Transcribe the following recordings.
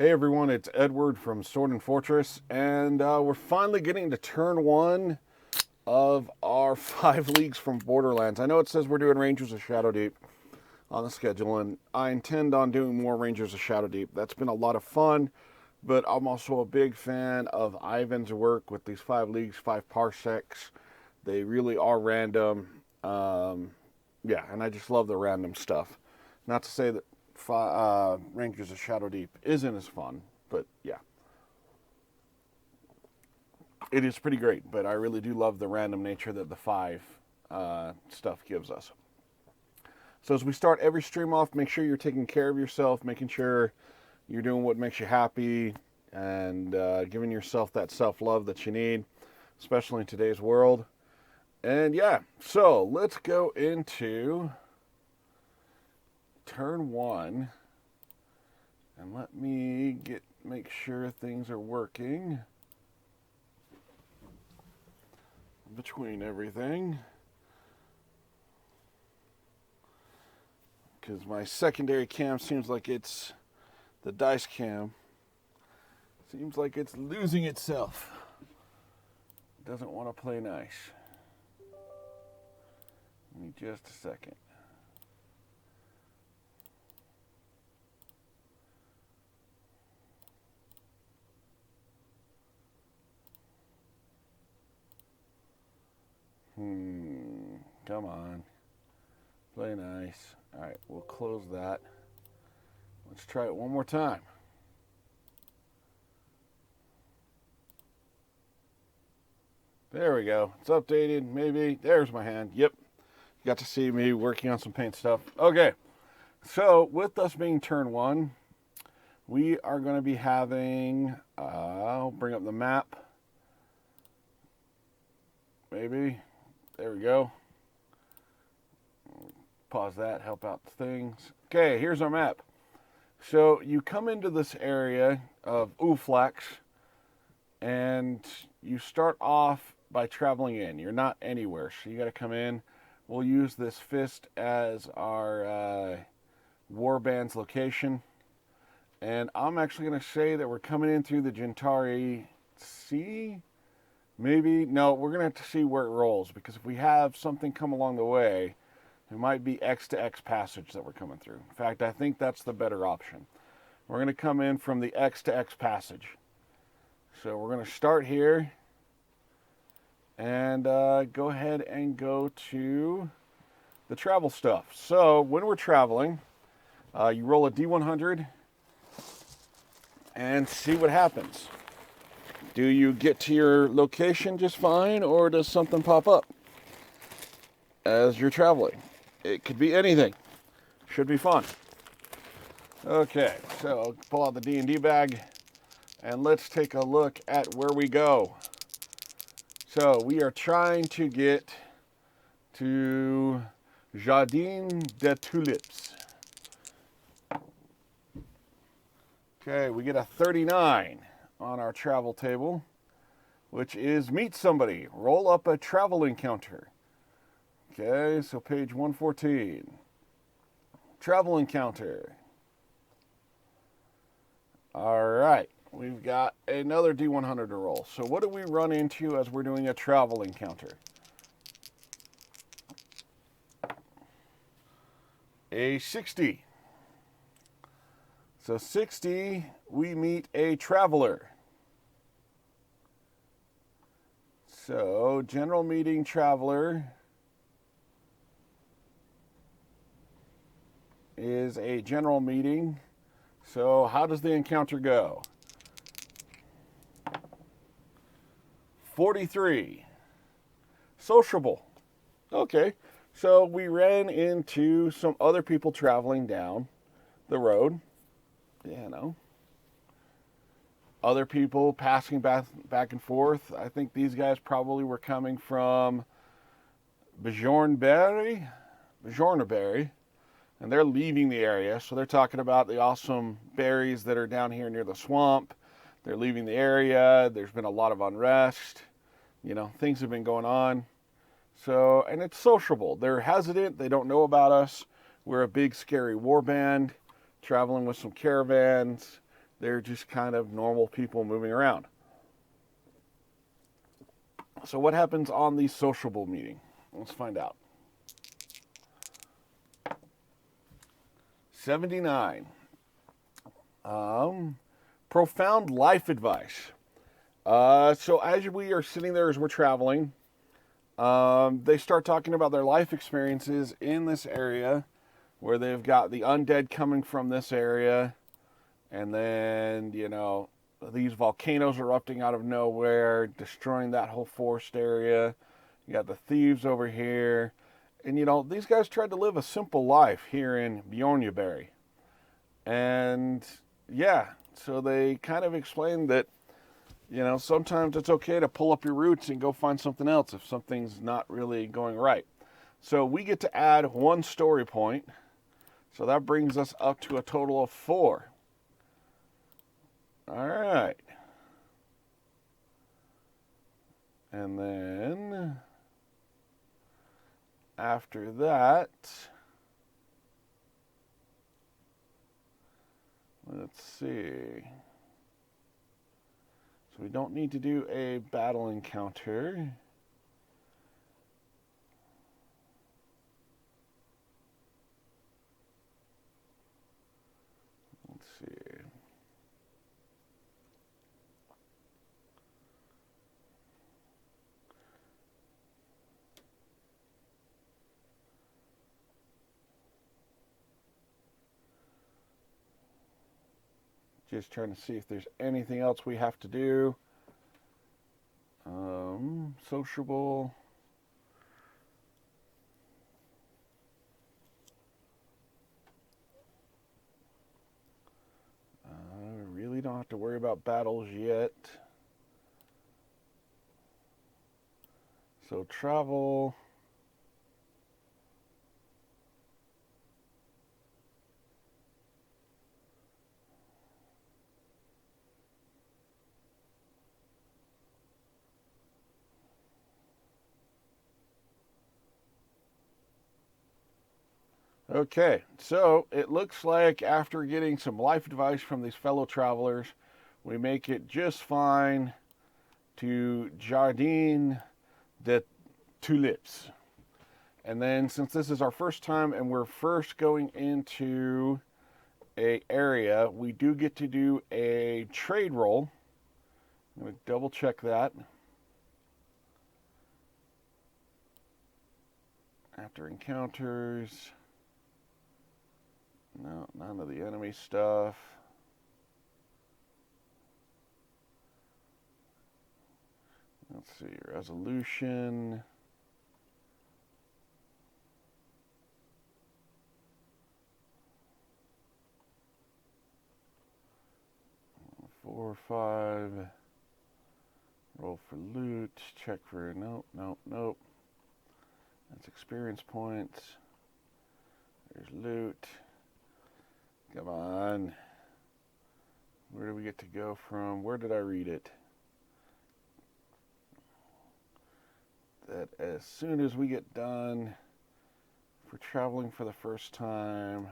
Hey everyone, it's Edward from Sword and Fortress, and we're finally getting to turn one of our 5 leagues from Borderlands. I know it says we're doing Rangers of Shadow Deep on the schedule, and I intend on doing more Rangers of Shadow Deep. That's been a lot of fun, but I'm also a big fan of Ivan's work with these 5 leagues, 5 parsecs. They really are random. Yeah, and I just love the random stuff. Not to say that Rangers of Shadow Deep isn't as fun, but yeah, it is pretty great. But I really do love the random nature that the 5 stuff gives us. So as we start every stream off, make sure you're taking care of yourself, making sure you're doing what makes you happy, and giving yourself that self-love that you need, especially in today's world. And yeah, so let's go into turn 1, and let me make sure things are working between everything, because my secondary cam seems like it's the dice cam seems like it's losing itself. It doesn't want to play nice. Give me just a second. Come on. Play nice. Alright, we'll close that. Let's try it one more time. There we go. It's updated, maybe. There's my hand. Yep. You got to see me working on some paint stuff. Okay. So, with us being turn 1, we are going to be having, I'll bring up the map. Maybe. There we go. Pause that, help out things. Okay, here's our map. So you come into this area of Leauges, and you start off by traveling in. You're not anywhere, so you got to come in. We'll use this fist as our warband's location. And I'm actually going to say that we're coming in through the Gentari Sea. Maybe. No, we're going to have to see where it rolls, because if we have something come along the way, it might be X to X passage that we're coming through. In fact, I think that's the better option. We're going to come in from the X to X passage. So we're going to start here and go ahead and go to the travel stuff. So when we're traveling, you roll a D100 and see what happens. Do you get to your location just fine, or does something pop up as you're traveling? It could be anything. Should be fun. Okay, so pull out the D&D bag, and let's take a look at where we go. So we are trying to get to Jardin des Tulips. Okay, we get a 39 on our travel table, which is meet somebody. Roll up a travel encounter. Okay, so page 114. Travel encounter. All right, we've got another D100 to roll. So what do we run into as we're doing a travel encounter? A 60. So 60, we meet a traveler. So general meeting traveler is a general meeting. So how does the encounter go? 43. Sociable. Okay, so we ran into some other people traveling down the road. You know, other people passing back and forth. I think these guys probably were coming from Bjornberry, and they're leaving the area. So they're talking about the awesome berries that are down here near the swamp. They're leaving the area. There's been a lot of unrest. You know, things have been going on. So, and it's sociable. They're hesitant. They don't know about us. We're a big, scary war band traveling with some caravans. They're just kind of normal people moving around. So what happens on the sociable meeting? Let's find out. 79. Profound life advice. So as we are sitting there as we're traveling, they start talking about their life experiences in this area where they've got the undead coming from this area. And then, these volcanoes erupting out of nowhere, destroying that whole forest area. You got the thieves over here. And, these guys tried to live a simple life here in Bjorneberry. And, yeah, so they kind of explained that, sometimes it's okay to pull up your roots and go find something else if something's not really going right. So we get to add 1 story point. So that brings us up to a total of 4. All right. And then after that, let's see. So we don't need to do a battle encounter. Let's see. Just trying to see if there's anything else we have to do. Sociable. Really don't have to worry about battles yet. So travel. Okay, so it looks like after getting some life advice from these fellow travelers, we make it just fine to Jardin des Tulips. And then since this is our first time and we're first going into a area, we do get to do a trade roll. I'm going to double check that. After encounters. No, none of the enemy stuff. Let's see, resolution. Four or 5. Roll for loot. Check for nope. That's experience points. There's loot. Come on. Where do we get to go from? Where did I read it? That as soon as we get done, if we're traveling for the first time,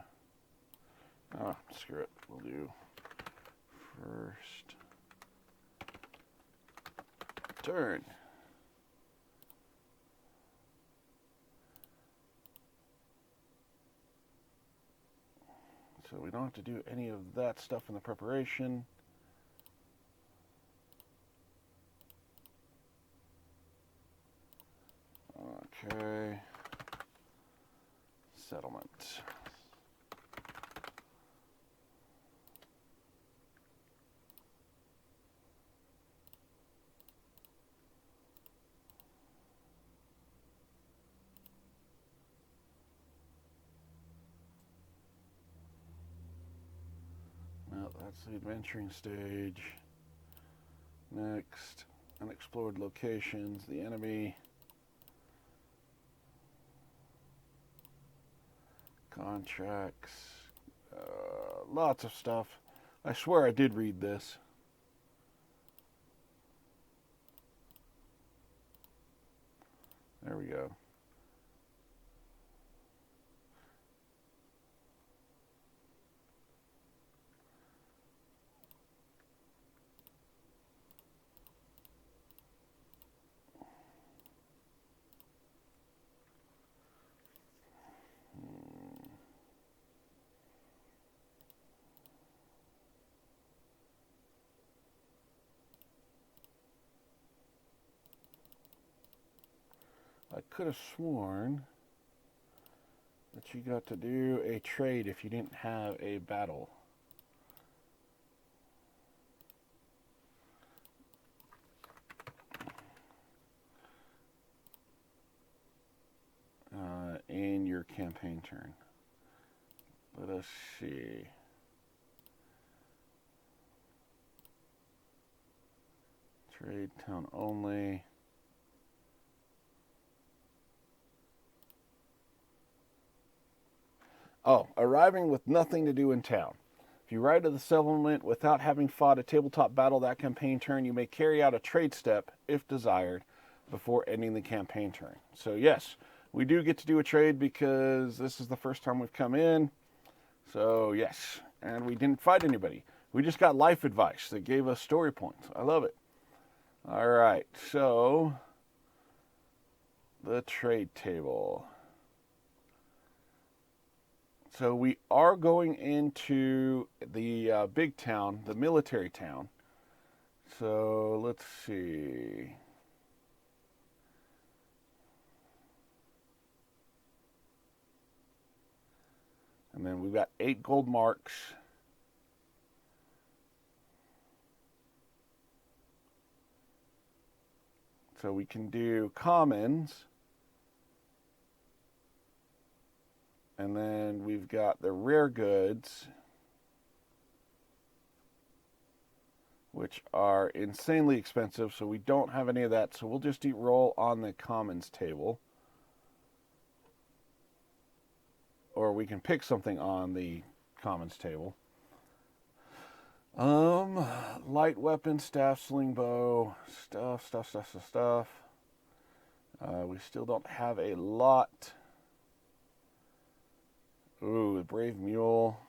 screw it. We'll do first turn. So we don't have to do any of that stuff in the preparation. Okay. Settlement. Well, that's the adventuring stage. Next, unexplored locations, the enemy. Contracts, lots of stuff. I swear I did read this. There we go. I could have sworn that you got to do a trade if you didn't have a battle. In your campaign turn. Let us see. Trade town only. Oh, arriving with nothing to do in town. If you arrive to the settlement without having fought a tabletop battle that campaign turn, you may carry out a trade step, if desired, before ending the campaign turn. So yes, we do get to do a trade because this is the first time we've come in. So yes, and we didn't fight anybody. We just got life advice that gave us story points. I love it. All right, so the trade table. So we are going into the big town, the military town. So let's see. And then we've got 8 gold marks. So we can do commons. And then we've got the rare goods, which are insanely expensive, so we don't have any of that. So we'll just roll on the commons table. Or we can pick something on the commons table. Light weapon, staff, sling bow, stuff. We still don't have a lot. Ooh, the brave mule.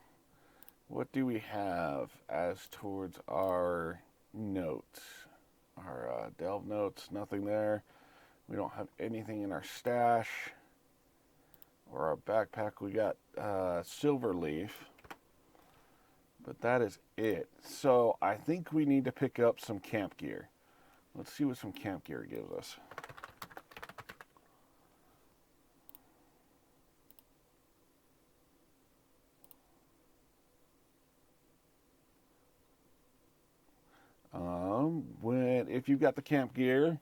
What do we have as towards our notes? Our delve notes, nothing there. We don't have anything in our stash or our backpack. We got silver leaf, but that is it. So I think we need to pick up some camp gear. Let's see what some camp gear gives us. If you've got the camp gear,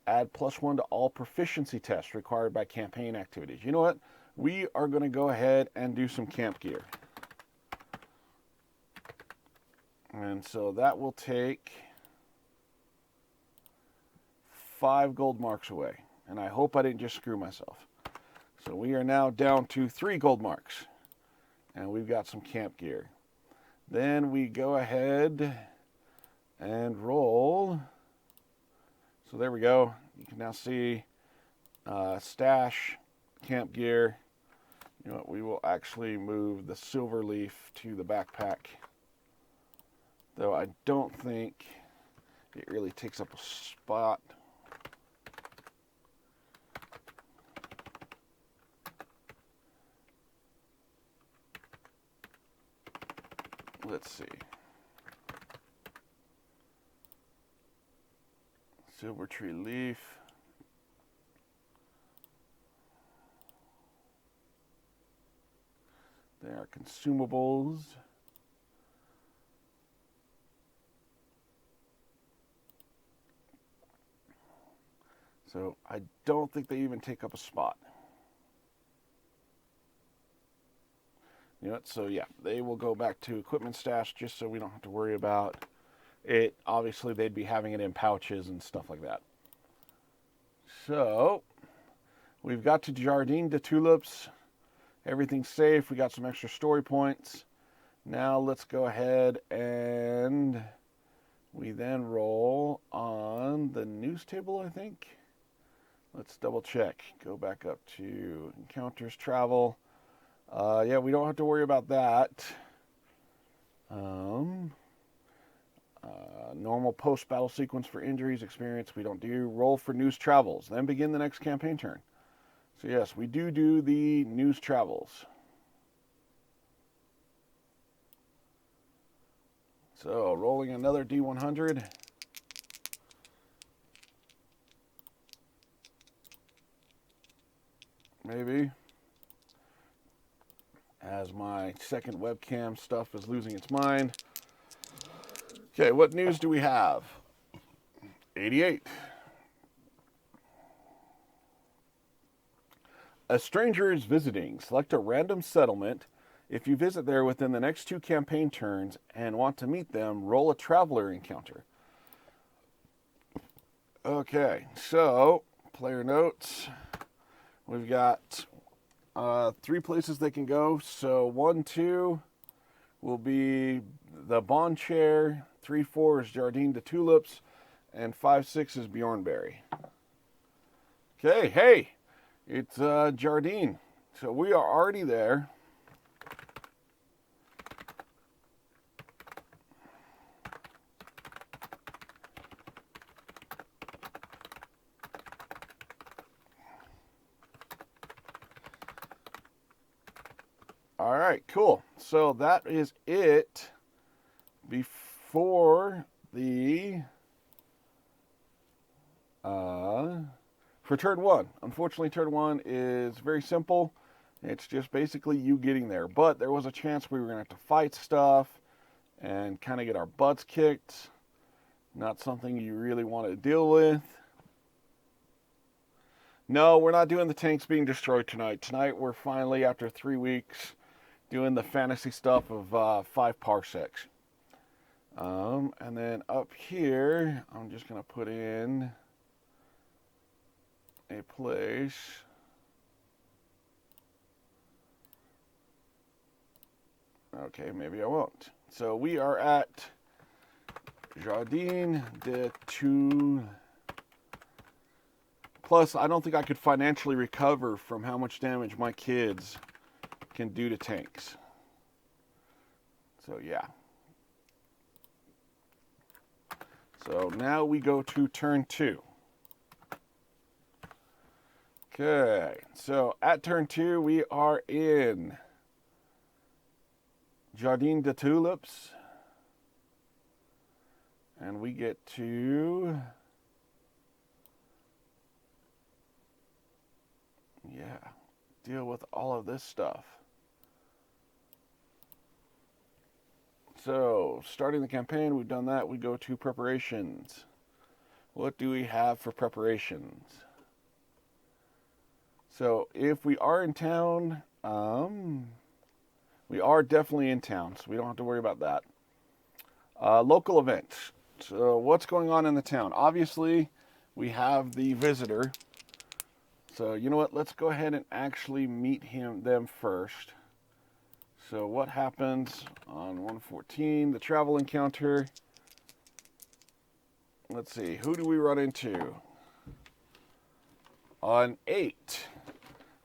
add +1 to all proficiency tests required by campaign activities. You know what? We are going to go ahead and do some camp gear. And so that will take 5 gold marks away. And I hope I didn't just screw myself. So we are now down to 3 gold marks. And we've got some camp gear. Then we go ahead and roll. So there we go. You can now see stash, camp gear. You know what? We will actually move the silver leaf to the backpack. Though I don't think it really takes up a spot. Let's see. Silver tree leaf. They are consumables. So I don't think they even take up a spot. You know what? So yeah, they will go back to equipment stash just so we don't have to worry about it. Obviously, they'd be having it in pouches and stuff like that. So we've got to Jardin de Tulips. Everything's safe. We got some extra story points. Now let's go ahead and we then roll on the news table, I think. Let's double check. Go back up to Encounters, Travel. Yeah, we don't have to worry about that. Normal post-battle sequence for injuries, experience, we don't do. Roll for news travels, then begin the next campaign turn. So yes, we do the news travels. So rolling another D100. maybe. As my second webcam stuff is losing its mind. Okay, what news do we have? 88. A stranger is visiting. Select a random settlement. If you visit there within the next 2 campaign turns and want to meet them, roll a traveler encounter. Okay, so player notes. We've got 3 places they can go. So 1, 2 will be the Bond Chair. 3, 4 is Jardin de Tulips. And 5, 6 is Bjornberry. Okay, hey, it's Jardin. So we are already there. All right, cool. So that is it before the for turn 1. Unfortunately, turn 1 is very simple. It's just basically you getting there. But there was a chance we were going to have to fight stuff and kind of get our butts kicked. Not something you really want to deal with. No, we're not doing the tanks being destroyed tonight. Tonight we're finally, after 3 weeks, doing the fantasy stuff of 5 parsecs. And then up here, I'm just going to put in a place. Okay, maybe I won't. So we are at Jardin de Tulips. Plus, I don't think I could financially recover from how much damage my kids can do to tanks. So, yeah. So now we go to turn 2. Okay, so at turn 2, we are in Jardin de Tulips. And we get to, deal with all of this stuff. So, starting the campaign, we've done that. We go to preparations. What do we have for preparations? So, if we are in town, we are definitely in town, so we don't have to worry about that. Local events. So, what's going on in the town? Obviously, we have the visitor. So, you know what? Let's go ahead and actually meet them first. So what happens on 114, the travel encounter? Let's see, who do we run into? On 8,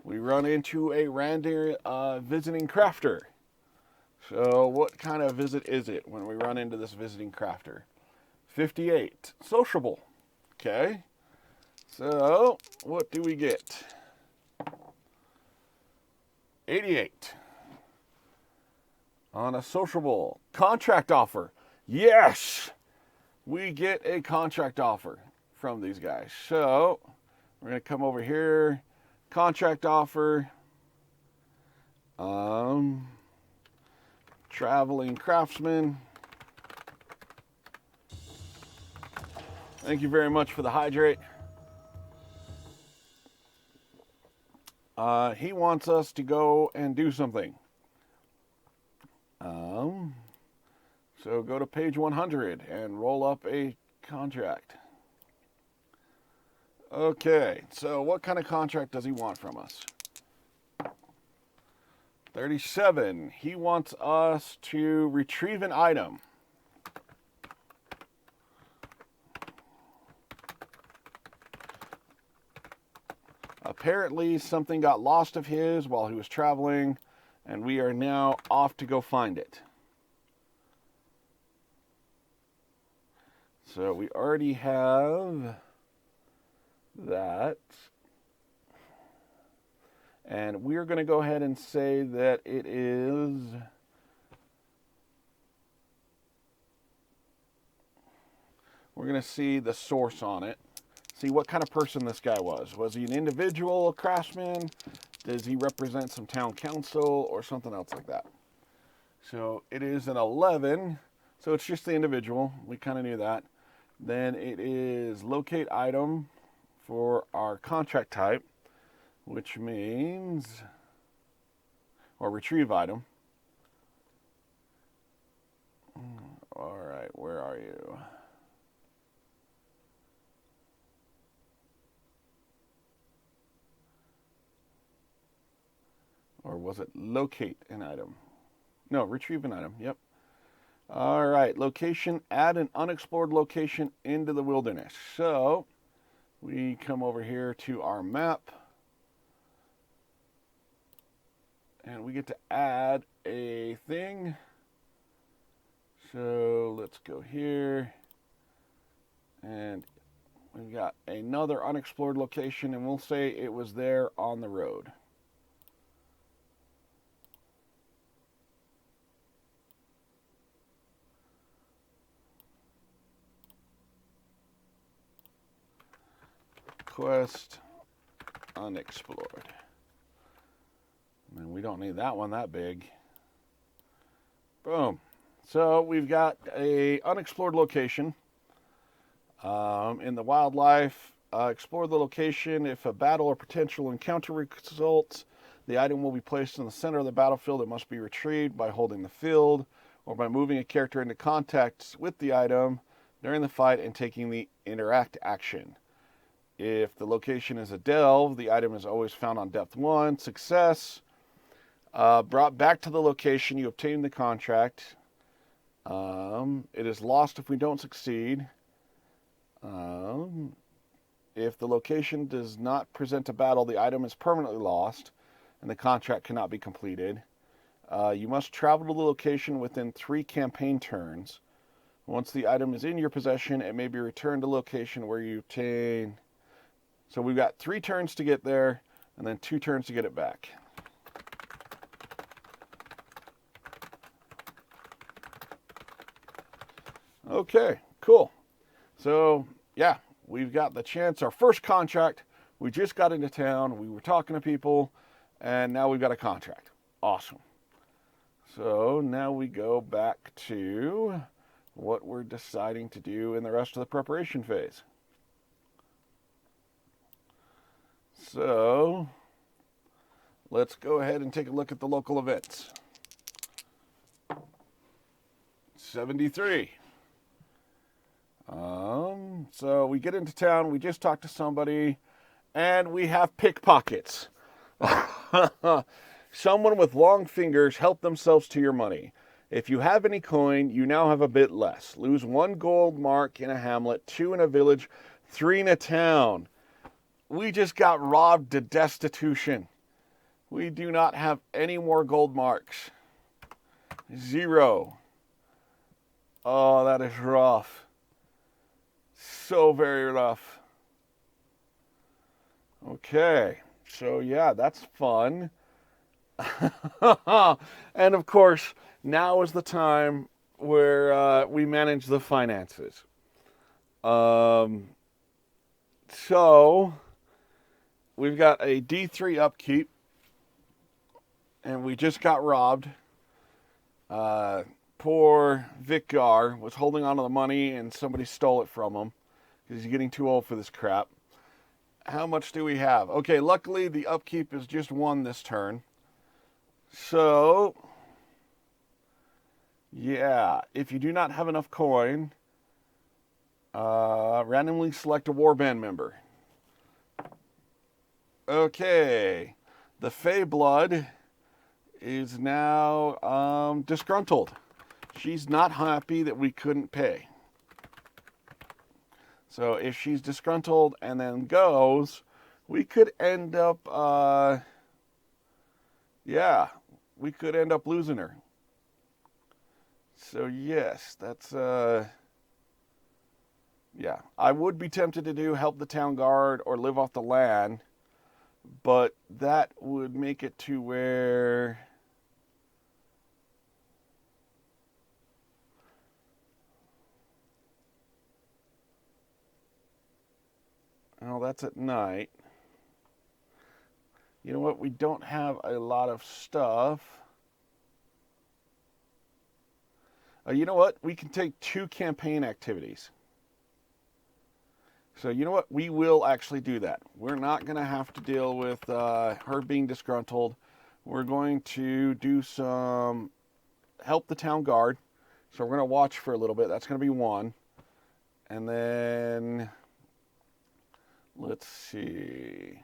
we run into a random visiting crafter. So what kind of visit is it when we run into this visiting crafter? 58, sociable. Okay, so what do we get? 88. On a sociable contract offer. Yes! We get a contract offer from these guys. So, we're going to come over here. Contract offer. Traveling craftsman. Thank you very much for the hydrate. He wants us to go and do something. So go to page 100 and roll up a contract. Okay, so what kind of contract does he want from us? 37, he wants us to retrieve an item. Apparently something got lost of his while he was traveling, and we are now off to go find it. So we already have that. And we're going to go ahead and say that it is we're going to see the source on it. see what kind of person this guy was. Was he an individual craftsman? Does he represent some town council or something else like that? So it is an 11. So it's just the individual. We kind of knew that. Then it is locate item for our contract type, which means, or retrieve item. All right, where are you? Or was it locate an item? No, retrieve an item. Yep. All right, location, add an unexplored location into the wilderness. So we come over here to our map and we get to add a thing. So let's go here and we've got another unexplored location and we'll say it was there on the road. Quest unexplored. And we don't need that one that big. Boom. So we've got a unexplored location. In the wildlife, explore the location. If a battle or potential encounter results, the item will be placed in the center of the battlefield. It must be retrieved by holding the field or by moving a character into contact with the item during the fight and taking the interact action. If the location is a delve, the item is always found on depth 1. Success. Brought back to the location, you obtain the contract. It is lost if we don't succeed. If the location does not present a battle, the item is permanently lost and the contract cannot be completed. You must travel to the location within 3 campaign turns. Once the item is in your possession, it may be returned to the location where you obtain. So we've got 3 turns to get there and then 2 turns to get it back. Okay, cool. So, yeah, we've got the chance. Our first contract, we just got into town. We were talking to people, and now we've got a contract. Awesome. So now we go back to what we're deciding to do in the rest of the preparation phase. So let's go ahead and take a look at the local events. 73. So we get into town, we just talked to somebody, and we have pickpockets. Someone with long fingers help themselves to your money. If you have any coin, you now have a bit less. Lose 1 gold mark in a hamlet, 2 in a village, 3 in a town. We just got robbed to destitution. We do not have any more gold marks. 0. Oh, that is rough. So very rough. Okay, so yeah, that's fun. And of course, now is the time where we manage the finances. So we've got a D3 upkeep, and we just got robbed. Poor Vicar was holding on to the money and somebody stole it from him because he's getting too old for this crap. How much do we have? Okay, luckily the upkeep is just 1 this turn. So, yeah, if you do not have enough coin, randomly select a warband member. Okay, the Fey Blood is now disgruntled. She's not happy that we couldn't pay. So if she's disgruntled and then goes, we could end up, we could end up losing her. So yes, that's, I would be tempted to do help the town guard or live off the land, but that would make it to where Well, that's at night. You know what? We don't have a lot of stuff. You know what? We can take 2 campaign activities. So you know what? We will actually do that. We're not going to have to deal with her being disgruntled. We're going to do some help the town guard. So we're going to watch for a little bit. That's going to be 1. And then, let's see.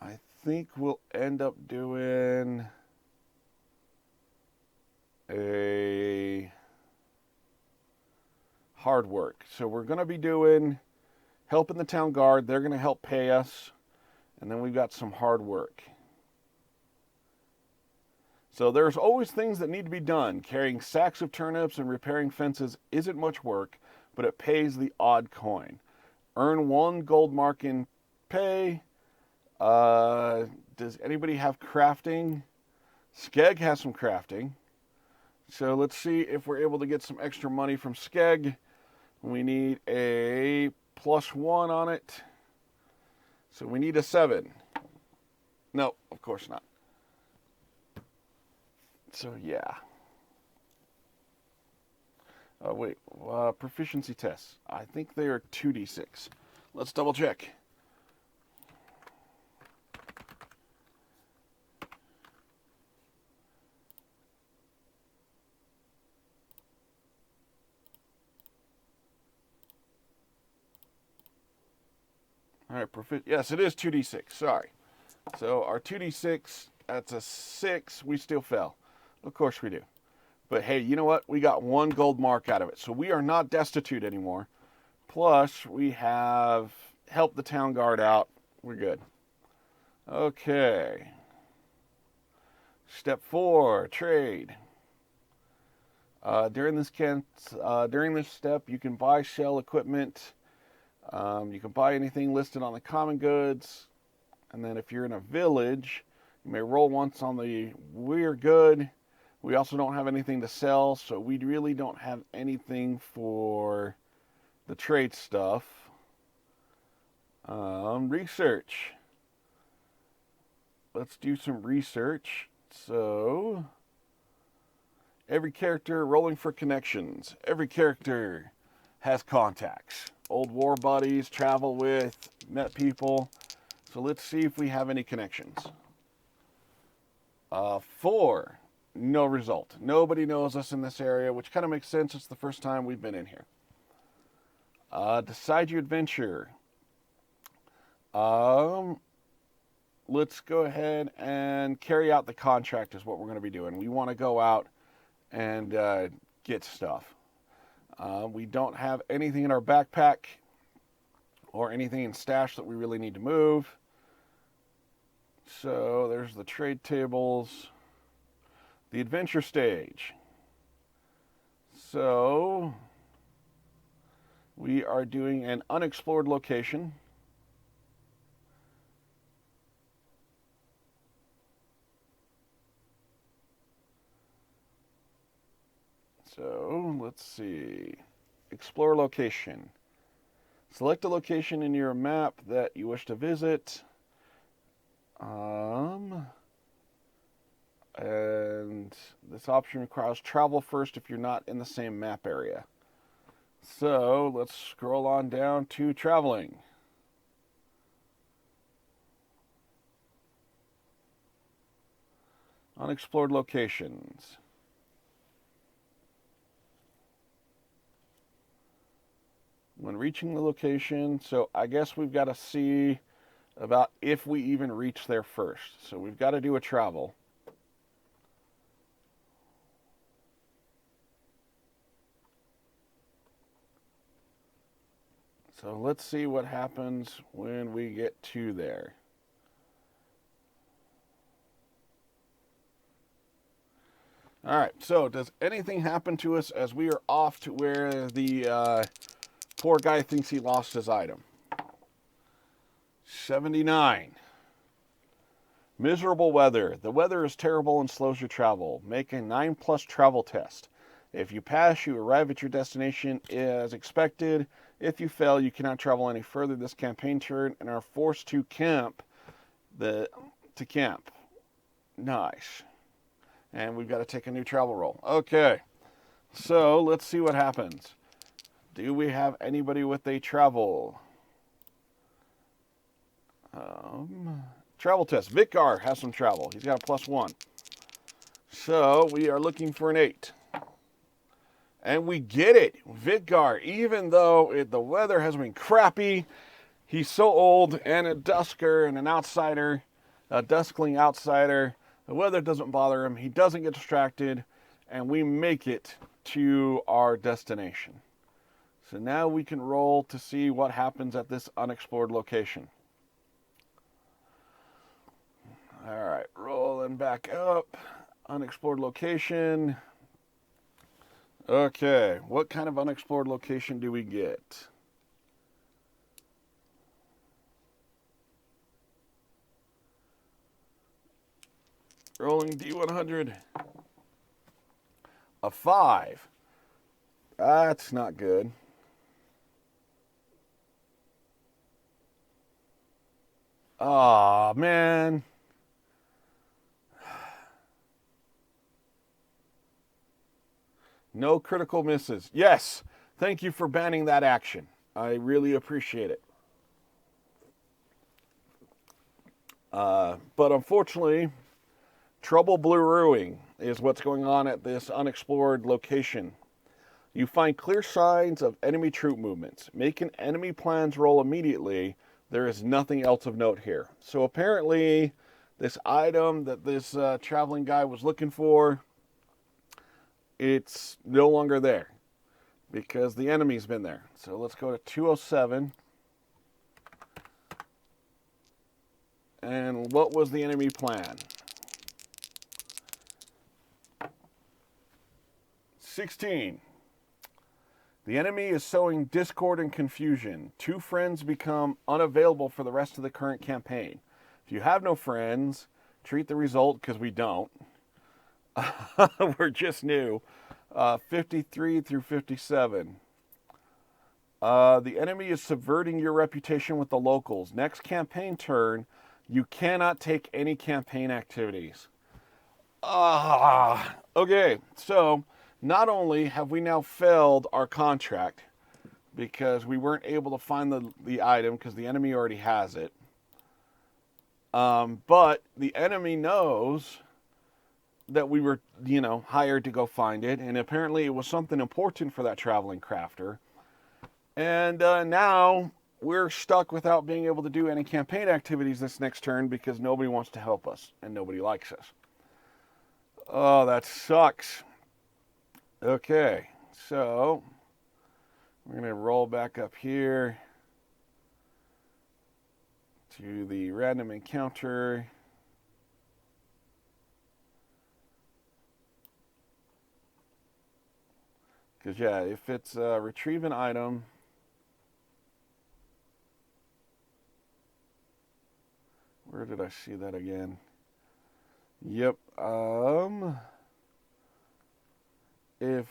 I think we'll end up doing a hard work. So we're going to be doing helping the town guard. They're going to help pay us. And then we've got some hard work. So there's always things that need to be done. Carrying sacks of turnips and repairing fences isn't much work, but it pays the odd coin. Earn 1 gold mark in pay. Does anybody have crafting? Skeg has some crafting. So let's see if we're able to get some extra money from Skeg. We need a +1 on it. So we need a 7. No, of course not. So yeah. Wait, proficiency tests. I think they are 2d6. Let's double check. All right, yes, it is 2d6. Sorry. So our 2d6, that's a 6. We still fell. Of course we do. But hey, you know what? We got 1 gold mark out of it. So we are not destitute anymore. Plus, we have helped the town guard out. We're good. Okay. Step 4, trade. During this step, you can buy shell equipment. You can buy anything listed on the common goods. And then if you're in a village, you may roll once on the we're good. We also don't have anything to sell, so we really don't have anything for the trade stuff. Research. Let's do some research. So, every character rolling for connections. Every character has contacts. Old war buddies, travel with, met people. So let's see if we have any connections. 4. No result. Nobody knows us in this area, which kind of makes sense. It's the first time we've been in here. Decide your adventure. Let's go ahead and carry out the contract is what we're going to be doing. We want to go out and get stuff. We don't have anything in our backpack or anything in stash that we really need to move. So there's the trade tables. The adventure stage. So we are doing an unexplored location. So let's see. Explore location. Select a location in your map that you wish to visit. And this option requires travel first if you're not in the same map area. So let's scroll on down to traveling. Unexplored locations. When reaching the location, so I guess we've got to see about if we even reach there first. So we've got to do a travel. So let's see what happens when we get to there. All right, so does anything happen to us as we are off to where the poor guy thinks he lost his item? 79. Miserable weather. The weather is terrible and slows your travel. Make a 9+ travel test. If you pass, you arrive at your destination as expected. If you fail, you cannot travel any further this campaign turn and are forced to camp. Nice. And we've got to take a new travel roll. Okay. So let's see what happens. Do we have anybody with a travel? Travel test. Vikar has some travel. He's got a +1. So we are looking for an 8. And we get it. Vikar, even though the weather has been crappy, he's so old and a dusker and an outsider, a duskling outsider. The weather doesn't bother him. He doesn't get distracted. And we make it to our destination. So now we can roll to see what happens at this unexplored location. All right, rolling back up. Unexplored location. Okay, what kind of unexplored location do we get? Rolling D100. A 5. That's not good. Aw, man. No critical misses. Yes, thank you for banning that action. I really appreciate it. But unfortunately, trouble brewing is what's going on at this unexplored location. You find clear signs of enemy troop movements. Make an enemy plans roll immediately. There is nothing else of note here. So apparently, this item that this traveling guy was looking for, it's no longer there because the enemy's been there. So let's go to 207. And what was the enemy plan? 16. The enemy is sowing discord and confusion. 2 friends become unavailable for the rest of the current campaign. If you have no friends, treat the result, because we don't. We're just new. 53 through 57. The enemy is subverting your reputation with the locals. Next campaign turn, you cannot take any campaign activities. Okay, so not only have we now failed our contract because we weren't able to find the item because the enemy already has it, but the enemy knows that we were, hired to go find it, and apparently it was something important for that traveling crafter. And now we're stuck without being able to do any campaign activities this next turn because nobody wants to help us and nobody likes us. Oh, that sucks. Okay, so we're going to roll back up here to the random encounter. Because, yeah, if it's retrieve an item, where did I see that again? Yep. If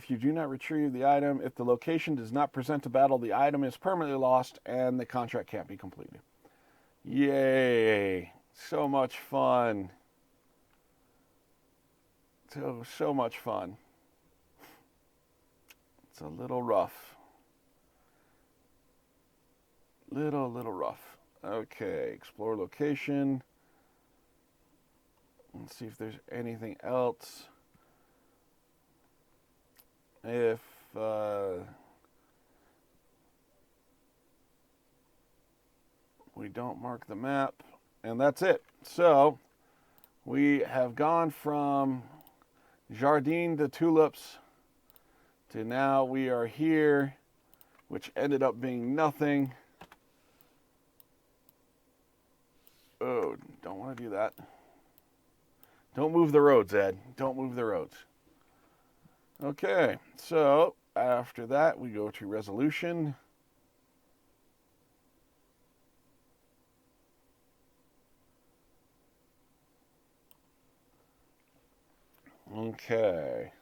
you do not retrieve the item, if the location does not present a battle, the item is permanently lost and the contract can't be completed. Yay! So much fun. So much fun. It's a little rough. Little rough. Okay, explore location. Let's see if there's anything else. If we don't mark the map, and that's it. So we have gone from Jardin de Tulips to now we are here, which ended up being nothing. Oh, don't want to do that. Don't move the roads, Ed. Don't move the roads. Okay, so after that, we go to resolution. Okay.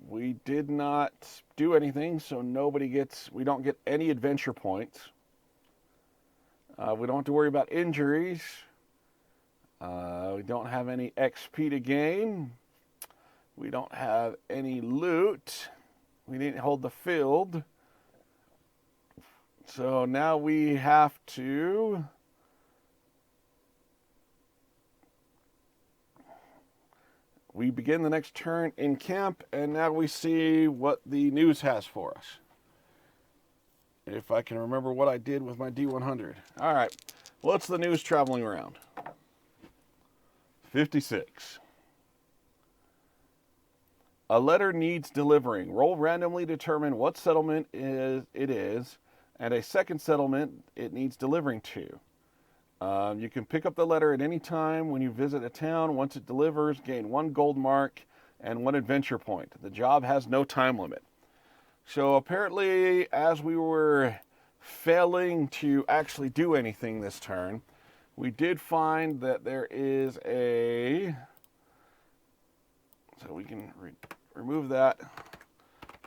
We did not do anything, so we don't get any adventure points. We don't have to worry about injuries. We don't have any XP to gain. We don't have any loot. We didn't hold the field. So now we have to... We begin the next turn in camp, and now we see what the news has for us. If I can remember what I did with my D100. All right, what's the news traveling around? 56. A letter needs delivering. Roll randomly, determine what settlement it is, and a second settlement it needs delivering to. You can pick up the letter at any time when you visit a town. Once it delivers, gain 1 gold mark and 1 adventure point. The job has no time limit. So apparently, as we were failing to actually do anything this turn, we did find that there is a... So we can remove that.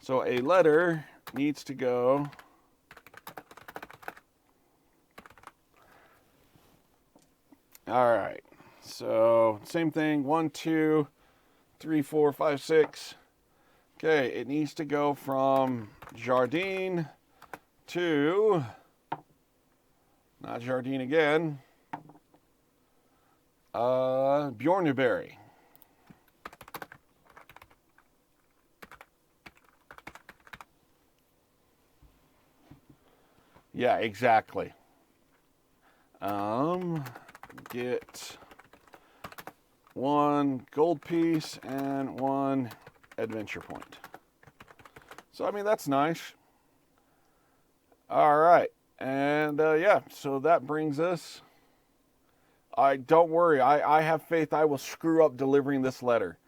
So a letter needs to go... All right, so same thing, 1, 2, 3, 4, 5, 6. Okay, it needs to go from Jardine to, not Jardine again, Bjorneberry. Yeah, exactly. Get 1 gold piece and 1 adventure point. So, I mean, that's nice. All right. And, yeah, so that brings us... Don't worry. I have faith I will screw up delivering this letter.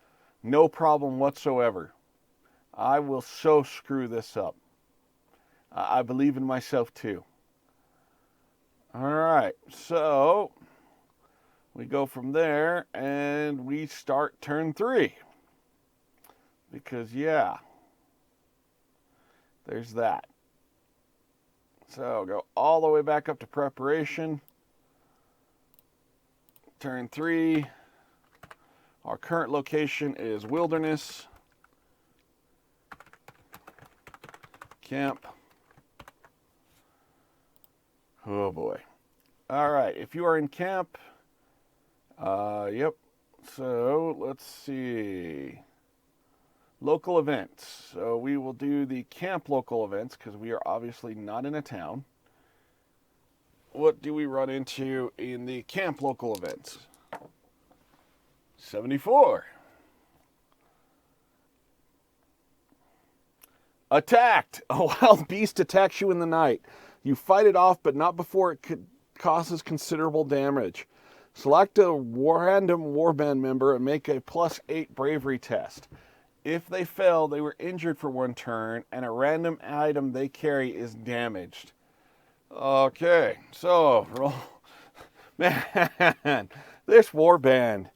No problem whatsoever. I will so screw this up. I believe in myself, too. All right. So... we go from there, and we start turn 3. Because, yeah, there's that. So, go all the way back up to preparation. Turn 3. Our current location is Wilderness. Camp. Oh, boy. All right, if you are in camp... Yep. So, let's see. Local events. So, we will do the camp local events because we are obviously not in a town. What do we run into in the camp local events? 74. Attacked. A wild beast attacks you in the night. You fight it off, but not before it causes considerable damage. Select a random warband member and make a +8 bravery test. If they fail, they were injured for 1 turn, and a random item they carry is damaged. Okay, so, roll. Man, this warband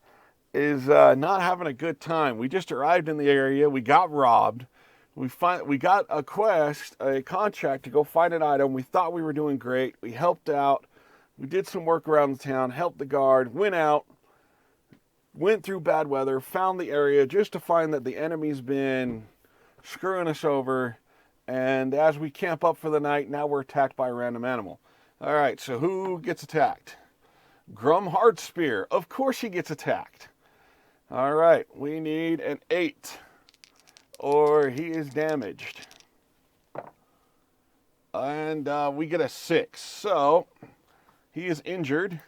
is not having a good time. We just arrived in the area. We got robbed. We got a quest, a contract to go find an item. We thought we were doing great. We helped out. We did some work around the town, helped the guard, went out, went through bad weather, found the area just to find that the enemy's been screwing us over. And as we camp up for the night, now we're attacked by a random animal. All right, so who gets attacked? Grum Hardspear. Of course he gets attacked. All right, we need an 8 or he is damaged. And we get a 6. So... he is injured.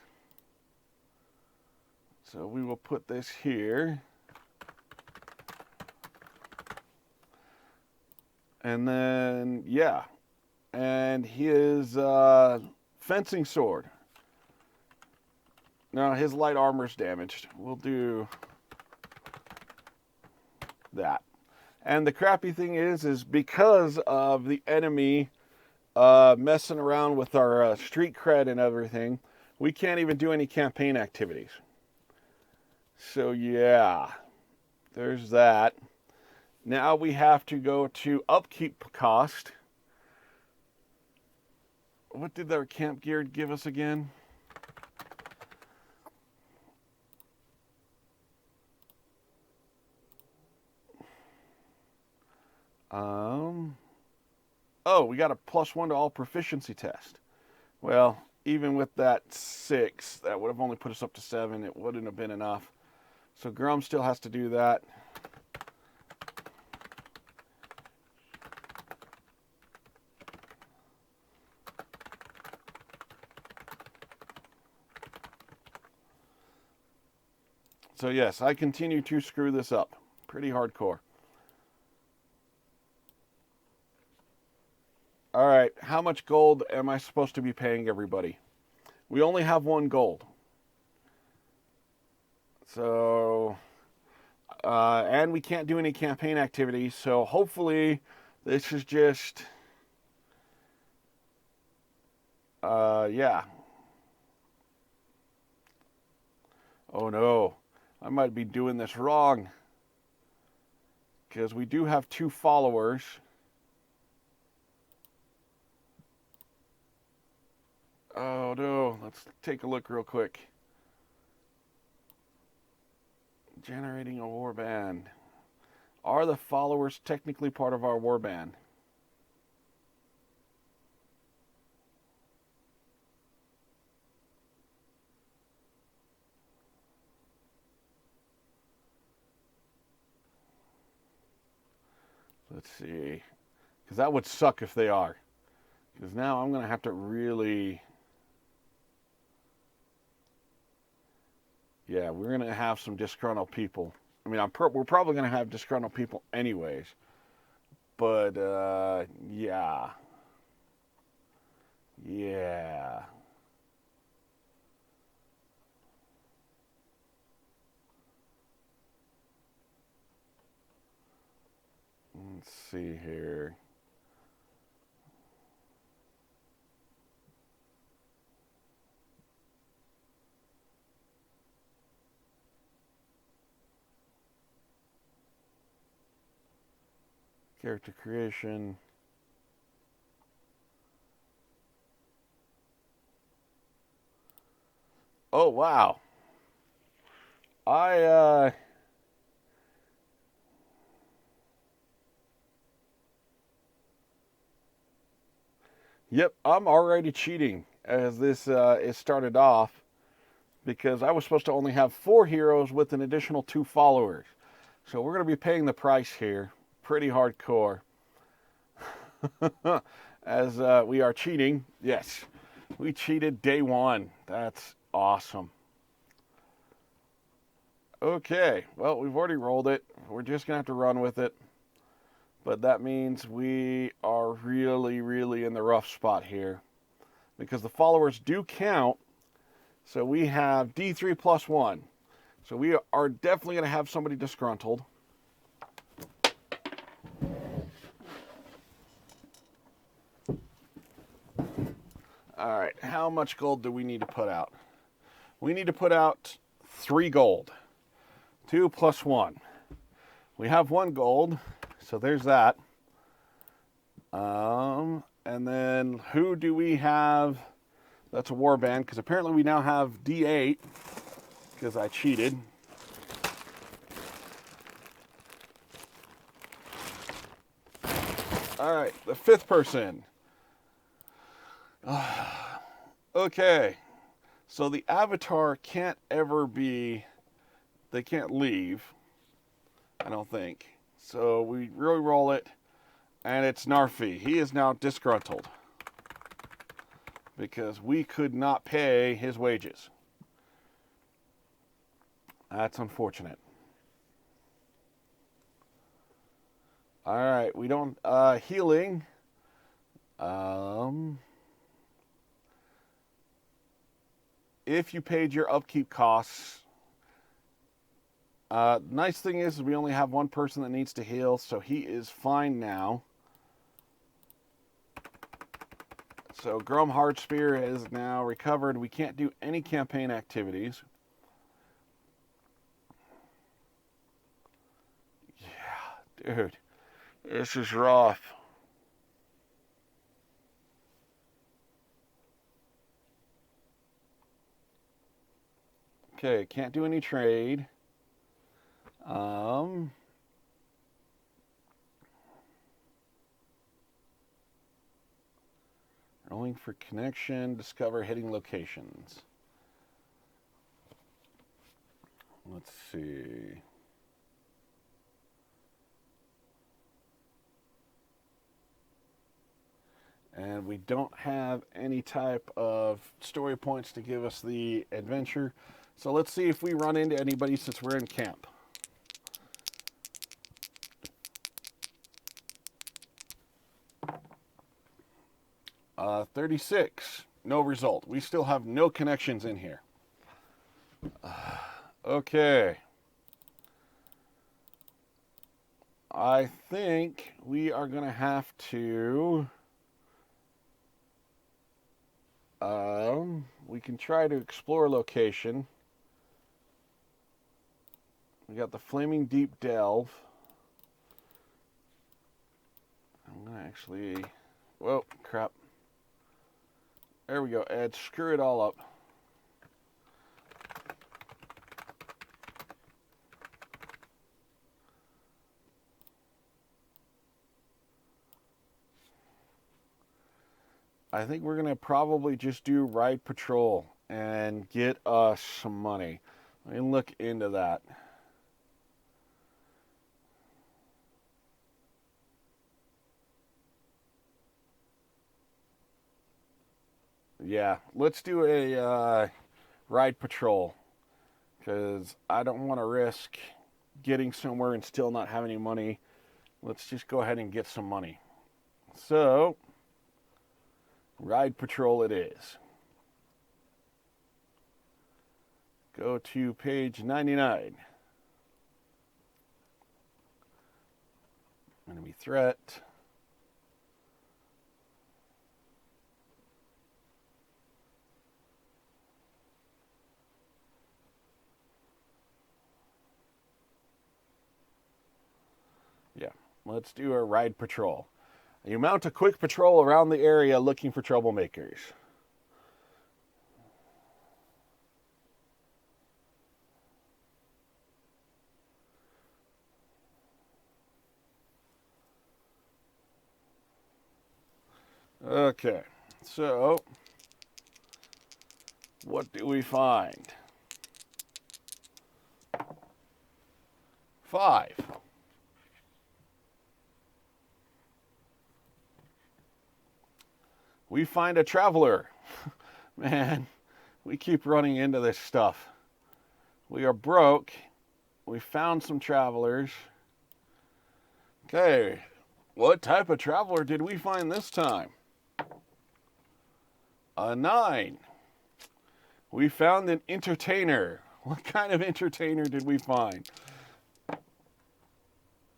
So we will put this here. And then, yeah. And his fencing sword. Now, his light armor's damaged. We'll do that. And the crappy thing is because of the enemy messing around with our street cred and everything, we can't even do any campaign activities. So yeah, there's that. Now we have to go to upkeep cost. What did their camp gear give us again? Oh, we got a +1 to all proficiency test. Well, even with that 6, that would have only put us up to 7. It wouldn't have been enough. So Grum still has to do that. So yes, I continue to screw this up. Pretty hardcore. All right, how much gold am I supposed to be paying everybody? We only have 1 gold. So, and we can't do any campaign activities, so hopefully this is just, yeah. Oh no, I might be doing this wrong. Because we do have 2 followers. Oh no, let's take a look real quick. Generating a warband. Are the followers technically part of our warband? Let's see. Because that would suck if they are. Because now I'm going to have to really... Yeah, we're going to have some disgruntled people. I mean, we're probably going to have disgruntled people anyways. But, yeah. Yeah. Let's see here. Character creation. Oh, wow. Yep, I'm already cheating as this is started off because I was supposed to only have 4 heroes with an additional 2 followers. So we're going to be paying the price here. Pretty hardcore. As we are cheating. Yes, we cheated day 1. That's awesome. Okay, well, we've already rolled it. We're just going to have to run with it. But that means we are really, really in the rough spot here. Because the followers do count. So we have D3 plus 1. So we are definitely going to have somebody disgruntled. All right, how much gold do we need to put out? We need to put out 3 gold. 2 plus 1. We have 1 gold, so there's that. And then who do we have? That's a warband, because apparently we now have D8, because I cheated. All right, the 5th person. Okay, so the avatar can't ever be, they can't leave, I don't think. So we re-roll it, and it's Narfi. He is now disgruntled because we could not pay his wages. That's unfortunate. All right, we don't, healing. If you paid your upkeep costs, nice thing is we only have 1 person that needs to heal, so he is fine now. So Grum Hardspear is now recovered. We can't do any campaign activities. Dude, this is rough. Okay, can't do any trade. Rolling for connection, discover hitting locations. Let's see. And we don't have any type of story points to give us the adventure. So let's see if we run into anybody since we're in camp. 36. No result. We still have no connections in here. Okay. I think we are going to have to... we can try to explore location. We got the Flaming Deep Delve. I'm going to actually... Whoa, crap. There we go, Ed. Screw it all up. I think we're going to probably just do ride patrol and get us some money. Let me look into that. Yeah, let's do a ride patrol, because I don't want to risk getting somewhere and still not have any money. Let's just go ahead and get some money. So, ride patrol it is. Go to page 99. Enemy threat. Yeah, let's do a ride patrol. You mount a quick patrol around the area looking for troublemakers. Okay, so what do we find? 5. We find a traveler. Man, we keep running into this stuff. We are broke. We found some travelers. Okay, what type of traveler did we find this time? A 9. We found an entertainer. What kind of entertainer did we find?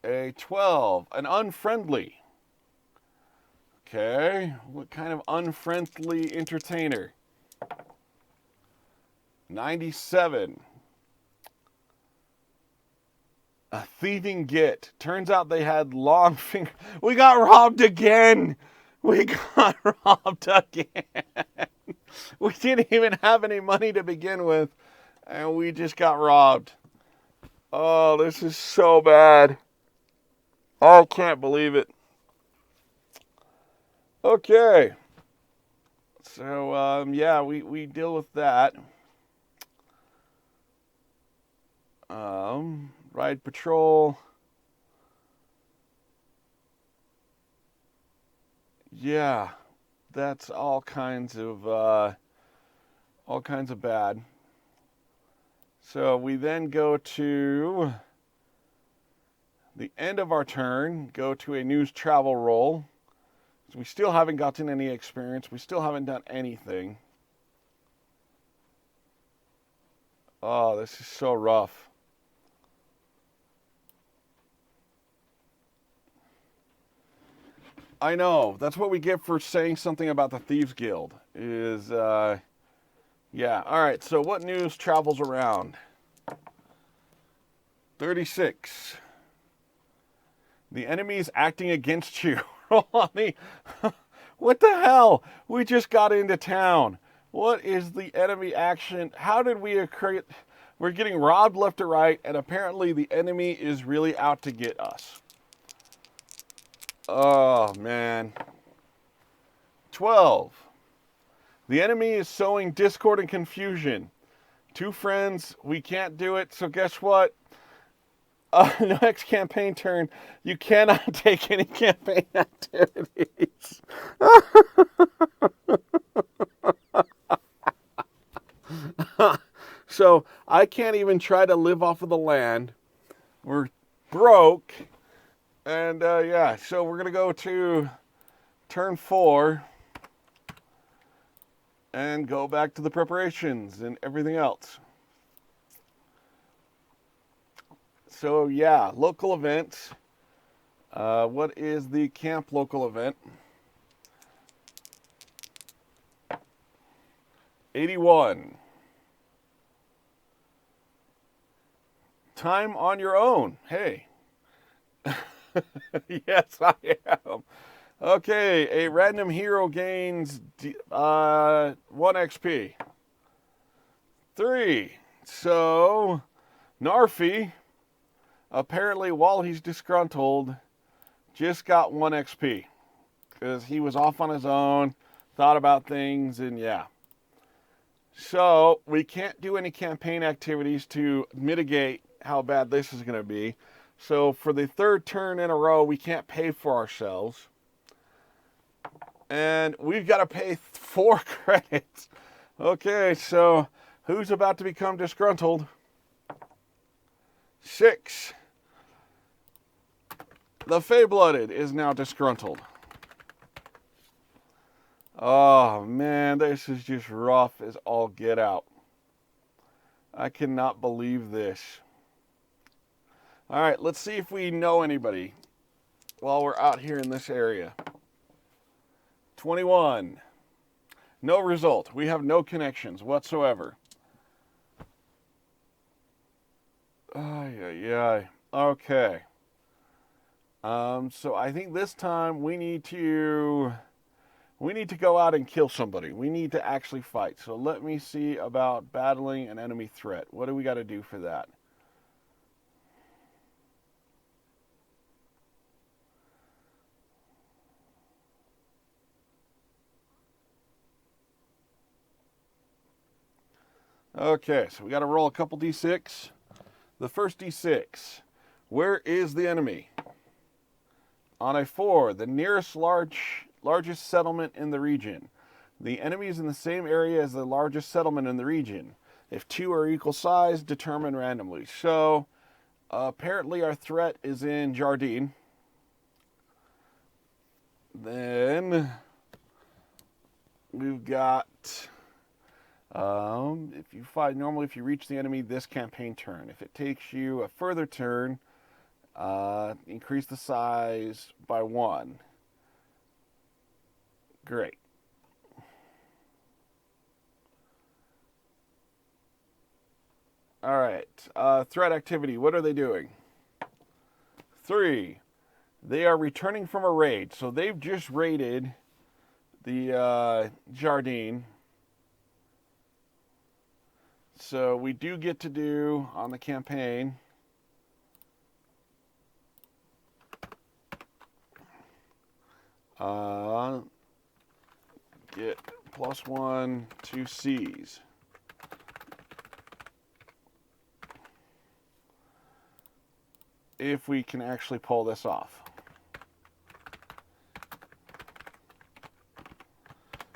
A 12. An unfriendly. Okay, what kind of unfriendly entertainer? 97. A thieving git. Turns out they had long fingers. We got robbed again. We got robbed again. We didn't even have any money to begin with, and we just got robbed. Oh, this is so bad. I can't believe it. Okay. So, yeah, we deal with that. Ride patrol. Yeah, that's all kinds of bad. So we then go to the end of our turn, go to a news travel roll. So we still haven't gotten any experience. We still haven't done anything. Oh, this is so rough. I know. That's what we get for saying something about the Thieves Guild. Yeah. All right. So what news travels around? 36. The enemy is acting against you. Roll on the... What the hell? We just got into town. What is the enemy action? How did we create... We're getting robbed left to right, and apparently the enemy is really out to get us. Oh, man. 12. The enemy is sowing discord and confusion. 2 friends, we can't do it, so guess what? Next campaign turn, you cannot take any campaign activities. So I can't even try to live off of the land. We're broke. And yeah, so we're going to go to turn 4 and go back to the preparations and everything else. So yeah, local events. What is the camp local event? 81. Time on your own. Hey. Yes, I am. Okay, a random hero gains 1 XP. 3. So, Narfi, apparently while he's disgruntled, just got 1 XP. Because he was off on his own, thought about things, and yeah. So, we can't do any campaign activities to mitigate how bad this is going to be. So, for the 3rd turn in a row, we can't pay for ourselves. And we've got to pay 4 credits. Okay, so who's about to become disgruntled? 6. The Fey-Blooded is now disgruntled. Oh, man, this is just rough as all get out. I cannot believe this. All right, let's see if we know anybody while we're out here in this area. 21. No result. We have no connections whatsoever. Ay. Okay. So I think this time we need to go out and kill somebody. We need to actually fight. So let me see about battling an enemy threat. What do we got to do for that? Okay, so we got to roll a couple d6. The first d6. Where is the enemy? On a 4, the nearest largest settlement in the region. The enemy is in the same area as the largest settlement in the region. If 2 are equal size, determine randomly. So, apparently our threat is in Jardine. Then, we've got... normally if you reach the enemy this campaign turn. If it takes you a further turn, increase the size by 1. Great. All right. Threat activity. What are they doing? 3. They are returning from a raid. So they've just raided the Jardine. So we do get to do on the campaign. Get +1 to C's. If we can actually pull this off.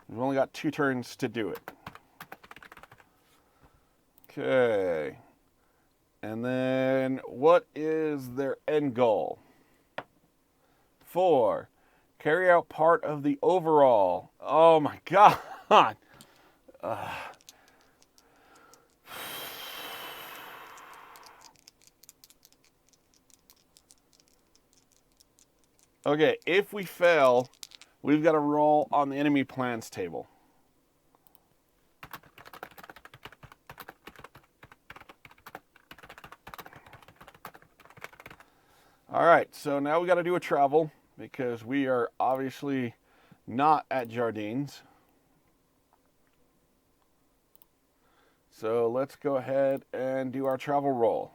We've only got 2 turns to do it. Okay. And then what is their end goal? 4. Carry out part of the overall. Oh my God. Okay, if we fail, we've got to roll on the enemy plans table. All right, so now we got to do a travel because we are obviously not at Jardines. So let's go ahead and do our travel roll.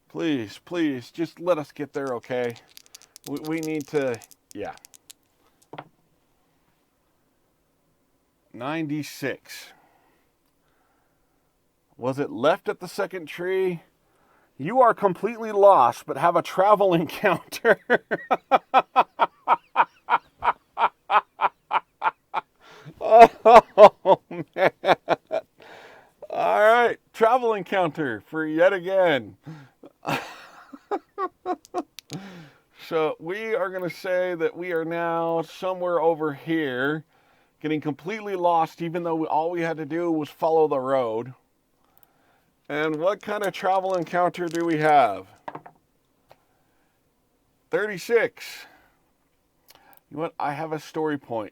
Please, please, just let us get there, okay? We need to, yeah. 96. Was it left at the second tree? You are completely lost, but have a travel encounter. Oh, man. All right, travel encounter for yet again. So we are going to say that we are now somewhere over here, getting completely lost, even though all we had to do was follow the road. And what kind of travel encounter do we have? 36. You know what? I have a story point.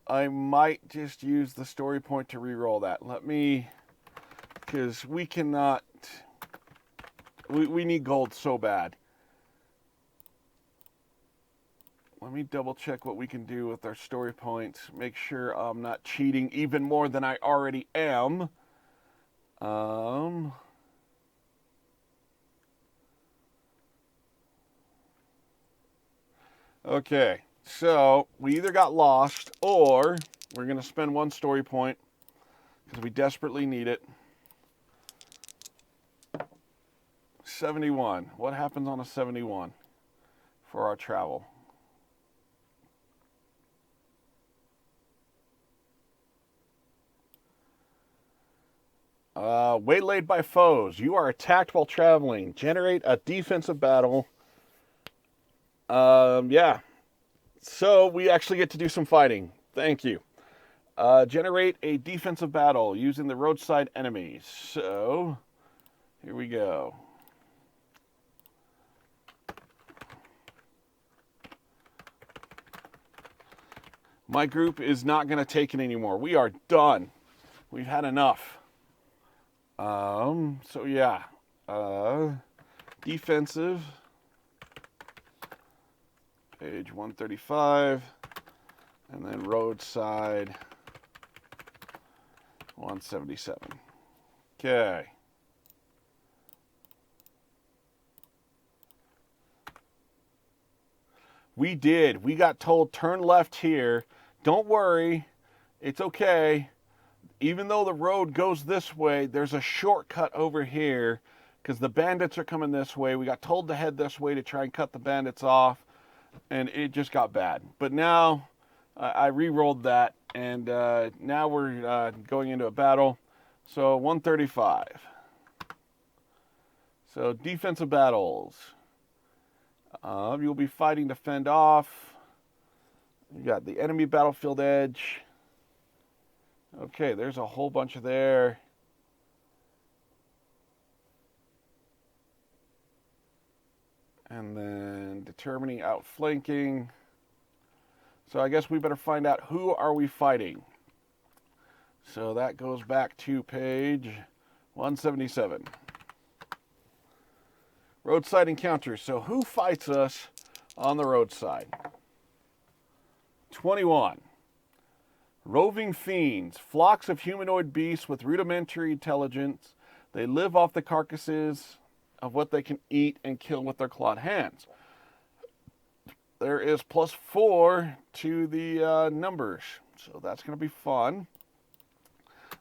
I might just use the story point to re-roll that. Let me, because we cannot, we need gold so bad. Let me double check what we can do with our story points. Make sure I'm not cheating even more than I already am. Okay, so we either got lost or we're going to spend one story point because we desperately need it. 71. What happens on a 71 for our travel? Waylaid by foes. You are attacked while traveling. Generate a defensive battle. Yeah. So we actually get to do some fighting. Thank you. Generate a defensive battle using the roadside enemies. So here we go. My group is not going to take it anymore. We are done. We've had enough. So yeah. Defensive. Page 135. And then roadside 177. Okay. We did. We got told turn left here. Don't worry. It's okay. Even though the road goes this way, there's a shortcut over here because the bandits are coming this way. We got told to head this way to try and cut the bandits off, and it just got bad. But now I re-rolled that, and now we're going into a battle. So 135. So defensive battles. You'll be fighting to fend off. You got the enemy battlefield edge. Okay, there's a whole bunch of there. And then determining outflanking. So I guess we better find out who are we fighting. So that goes back to page 177. Roadside Encounters. So who fights us on the roadside? 21. Roving fiends, flocks of humanoid beasts with rudimentary intelligence. They live off the carcasses of what they can eat and kill with their clawed hands. There is +4 to the numbers, so that's going to be fun.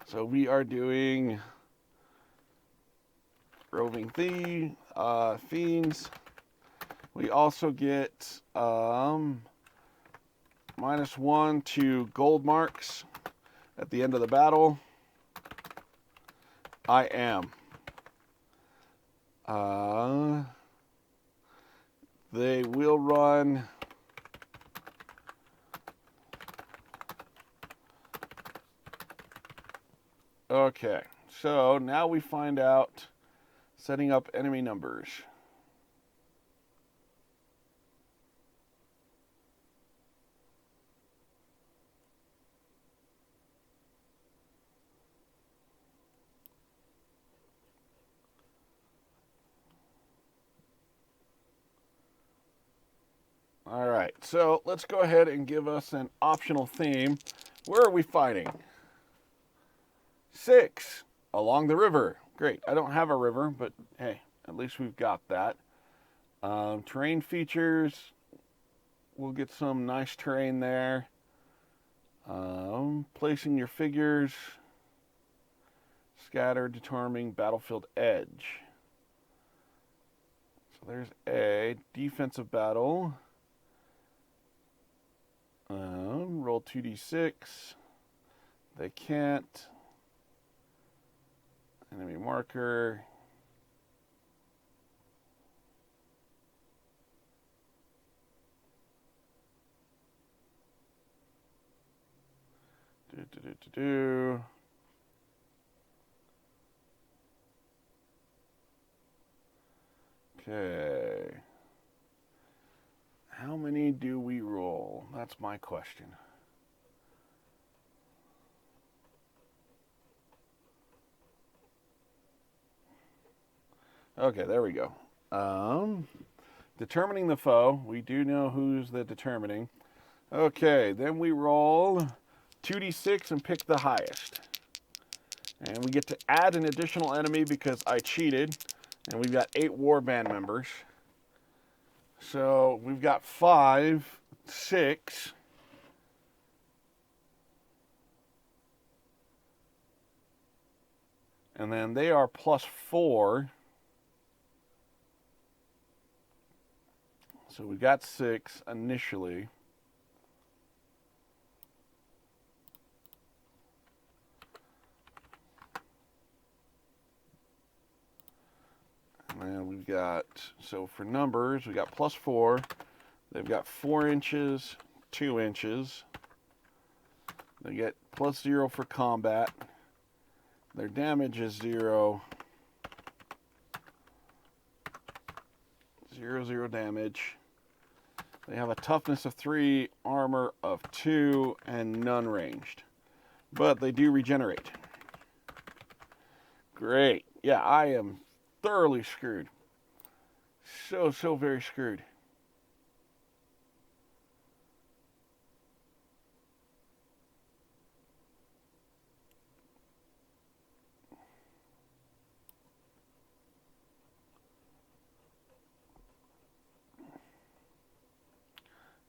So we are doing roving fiends. We also get -1 to gold marks at the end of the battle. I am. They will run. Okay, so now we find out setting up enemy numbers. All right, so let's go ahead and give us an optional theme. Where are we fighting? 6, along the river. Great. I don't have a river, but hey, at least we've got that. Terrain features. We'll get some nice terrain there. Placing your figures. Scatter, determining battlefield edge. So there's a defensive battle. Roll 2d6. They can't. Enemy marker. Okay. How many do we roll? That's my question. Okay, there we go. Determining the foe. We do know who's the determining. Okay, then we roll 2d6 and pick the highest. And we get to add an additional enemy because I cheated. And we've got 8 warband members. So we've got 5, 6. And then they are +4. So we got 6 initially. And we've got, so for numbers, we got +4. They've got 4 inches, 2 inches. They get +0 for combat. Their damage is 0. 0 damage. They have a toughness of 3, armor of 2, and none ranged. But they do regenerate. Great. Yeah, I am thoroughly screwed. So very screwed.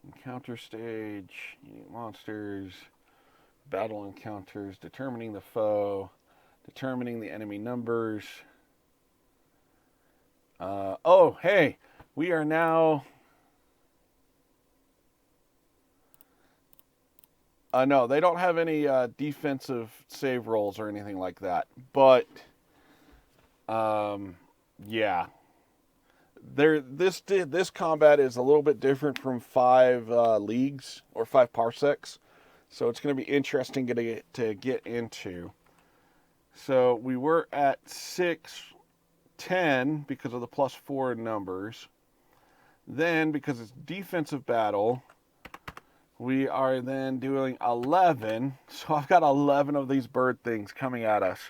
Encounter stage, unique monsters, battle encounters, determining the foe, determining the enemy numbers. Oh, hey, we are now... no, they don't have any defensive save rolls or anything like that. But, yeah. This combat is a little bit different from 5 leagues or 5 parsecs. So it's going to be interesting to get into. So we were at 6, 10 because of the +4 numbers. Then, because it's defensive battle, we are then doing 11. So I've got 11 of these bird things coming at us.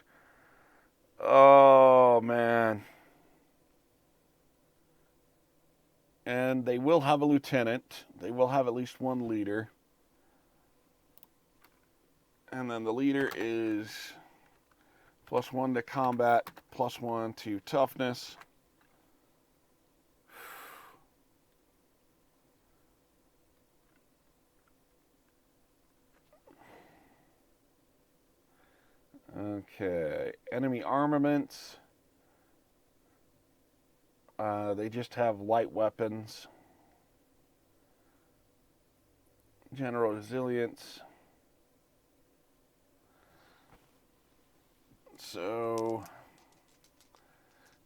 Oh, man. And they will have a lieutenant. They will have at least 1 leader. And then the leader is +1 to combat, +1 to toughness. Okay, enemy armaments. They just have light weapons. General resilience. So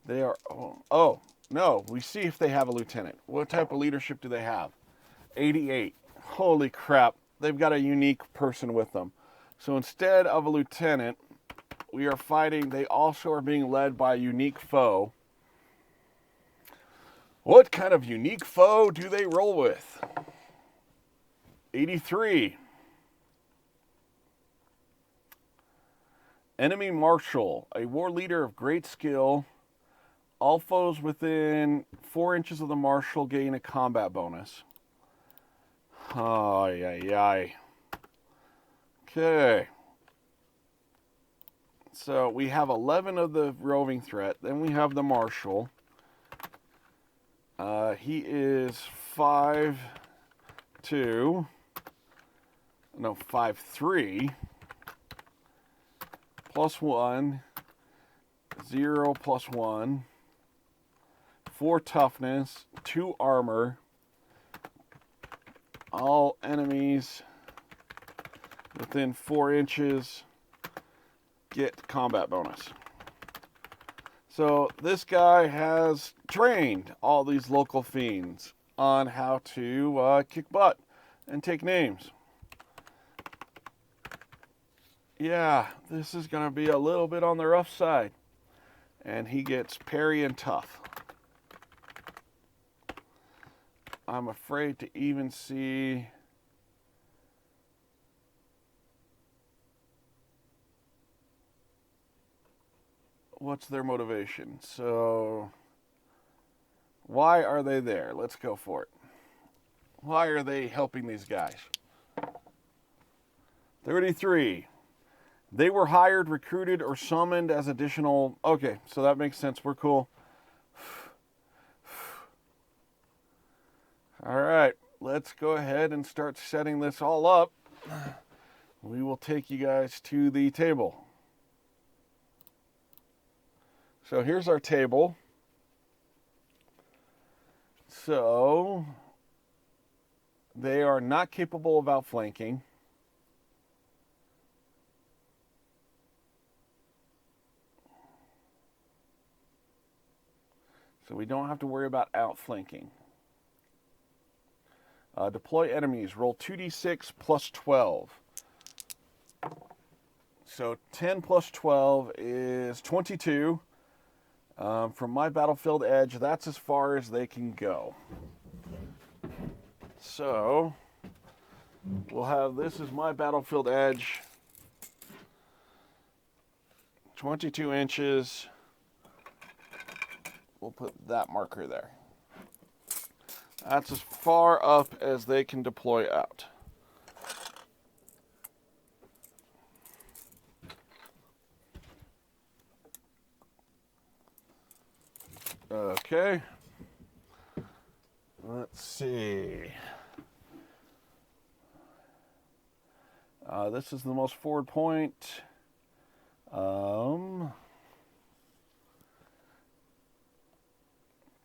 they are, oh, no, we see if they have a lieutenant. What type of leadership do they have? 88. Holy crap. They've got a unique person with them. So instead of a lieutenant, we are fighting, they also are being led by a unique foe. What kind of unique foe do they roll with? 83. Enemy Marshal, a war leader of great skill. All foes within 4 inches of the Marshal gain a combat bonus. Oh, yeah. Okay. So we have 11 of the roving threat. Then we have the marshal. He is 5'2". No, 5'3". +1. 0 +1. 4 toughness. 2 armor. All enemies within 4 inches get combat bonus. So this guy has trained all these local fiends on how to kick butt and take names. Yeah, this is going to be a little bit on the rough side. And he gets parry and tough. I'm afraid to even see... what's their motivation. So, why are they there? Let's go for it. Why are they helping these guys? 33. They were hired, recruited, or summoned as additional... Okay, so that makes sense. We're cool. All right, let's go ahead and start setting this all up. We will take you guys to the table. So here's our table. So they are not capable of outflanking. So we don't have to worry about outflanking. Deploy enemies. Roll 2d6 plus 12. So 10 plus 12 is 22. From my battlefield edge, that's as far as they can go. So we'll have this as my battlefield edge. 22 inches. We'll put that marker there. That's as far up as they can deploy out. Okay. Let's see. This is the most forward point.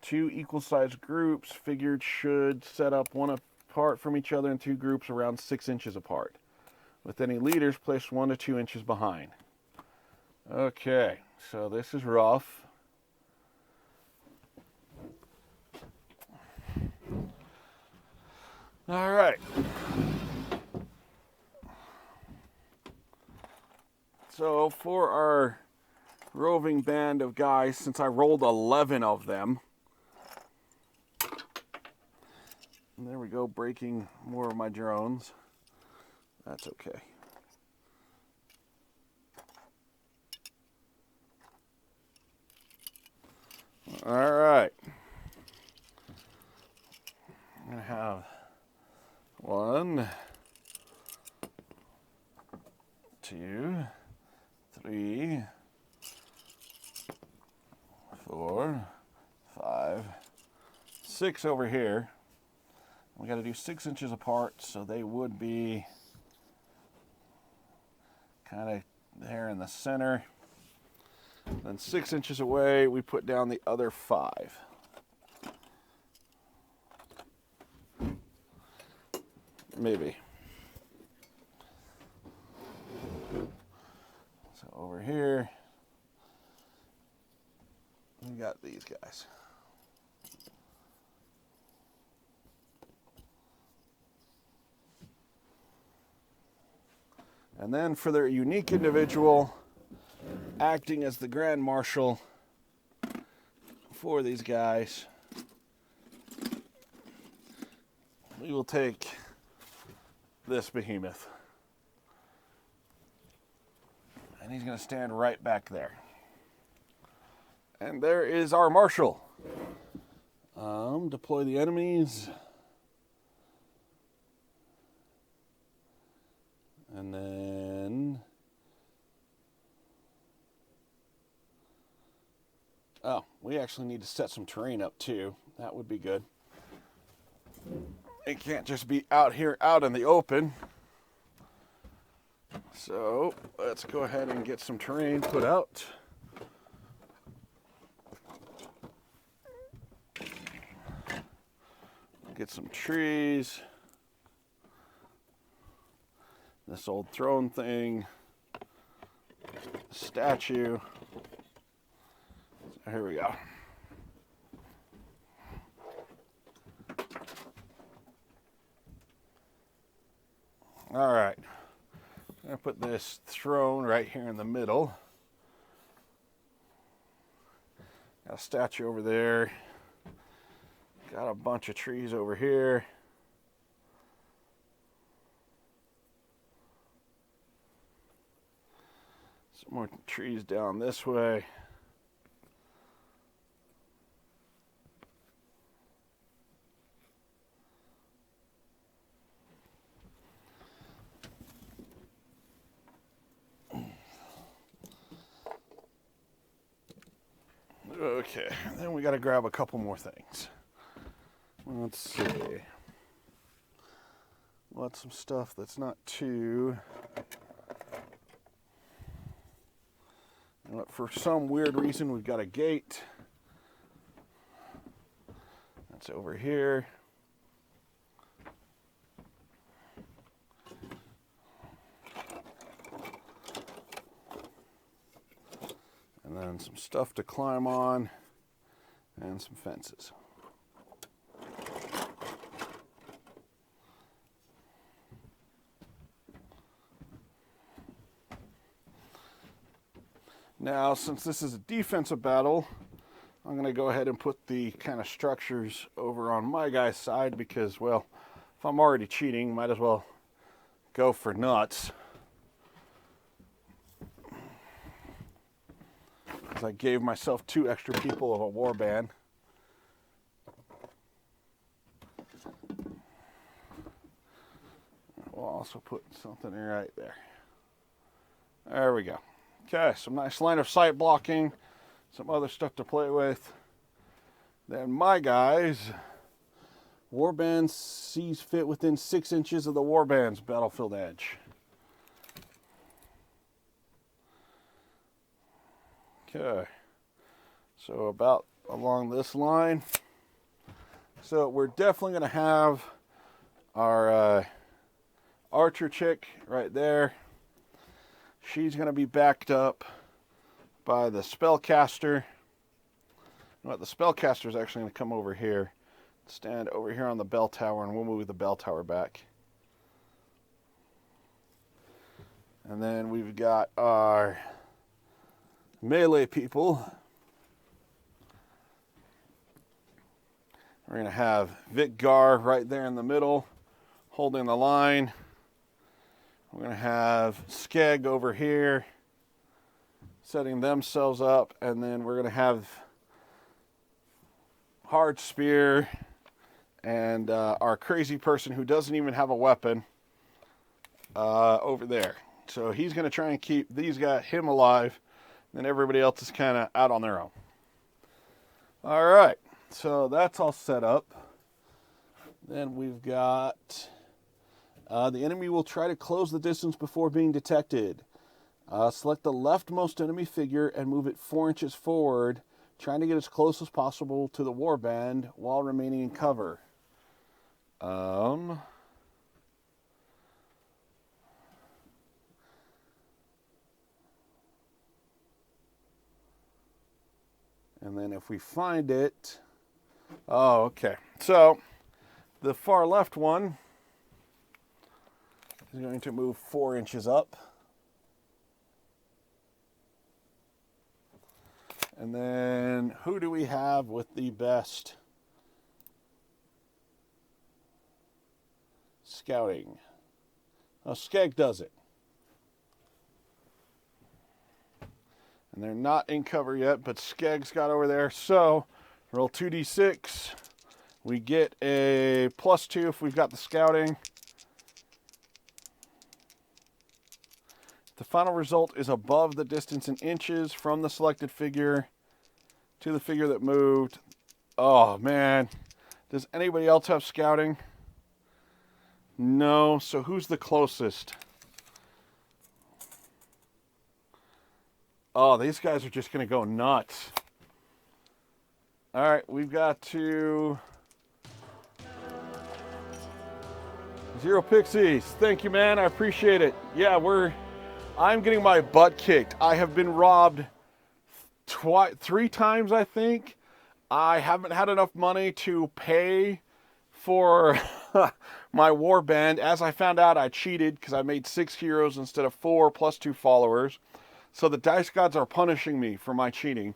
Two equal-sized groups figured should set up one apart from each other in 2 groups around 6 inches apart, with any leaders placed 1 to 2 inches behind. Okay, so this is rough. All right. So for our roving band of guys, since I rolled 11 of them, and there we go, breaking more of my drones. That's okay. All right. I'm going to have 1, 2, 3, 4, 5, 6 over here. We got to do 6 inches apart, so they would be kind of there in the center. Then 6 inches away, we put down the other 5. Maybe. So over here, we got these guys. And then for their unique individual, acting as the Grand Marshal for these guys, we will take this behemoth. And he's going to stand right back there. And there is our Marshal. Deploy the enemies. And then, oh, we actually need to set some terrain up too. That would be good. It can't just be out here, out in the open. So let's go ahead and get some terrain put out. Get some trees. This old throne thing. Statue. So here we go. All right. I'm going to put this throne right here in the middle. Got a statue over there. Got a bunch of trees over here. Some more trees down this way. Okay, then we got to grab a couple more things. Let's see. Want some stuff that's not too... For some weird reason, we've got a gate. That's over here. And then some stuff to climb on and some fences. Now, since this is a defensive battle, I'm going to go ahead and put the kind of structures over on my guy's side because, well, if I'm already cheating, might as well go for nuts. Because I gave myself 2 extra people of a warband. We'll also put something right there. There we go. Okay, some nice line of sight blocking, some other stuff to play with. Then my guys, warband sees fit within 6 inches of the warband's battlefield edge. Okay, so about along this line. So we're definitely going to have our archer chick right there. She's going to be backed up by the spellcaster. The spellcaster is actually going to come over here, stand over here on the bell tower, and we'll move the bell tower back. And then we've got our melee people. We're going to have Vitgar right there in the middle, holding the line. We're going to have Skeg over here, setting themselves up, and then we're going to have Hard Spear and our crazy person who doesn't even have a weapon over there. So he's going to try and keep him alive, and everybody else is kind of out on their own. All right, so that's all set up. Then we've got... the enemy will try to close the distance before being detected. Select the leftmost enemy figure and move it 4 inches forward, trying to get as close as possible to the warband while remaining in cover. And then if we find it... Oh, okay. So, the far left one is going to move 4 inches up. And then who do we have with the best scouting? Oh, Skeg does it. And they're not in cover yet, but Skeg's got over there. So roll 2d6. We get a +2 if we've got the scouting. The final result is above the distance in inches from the selected figure to the figure that moved. Oh, man. Does anybody else have scouting? No. So who's the closest? Oh, these guys are just going to go nuts. All right, we've got to... Zero Pixies. Thank you, man. I appreciate it. Yeah, I'm getting my butt kicked. I have been robbed 3 times, I think. I haven't had enough money to pay for my war band. As I found out, I cheated because I made 6 heroes instead of 4 plus 2 followers. So the dice gods are punishing me for my cheating.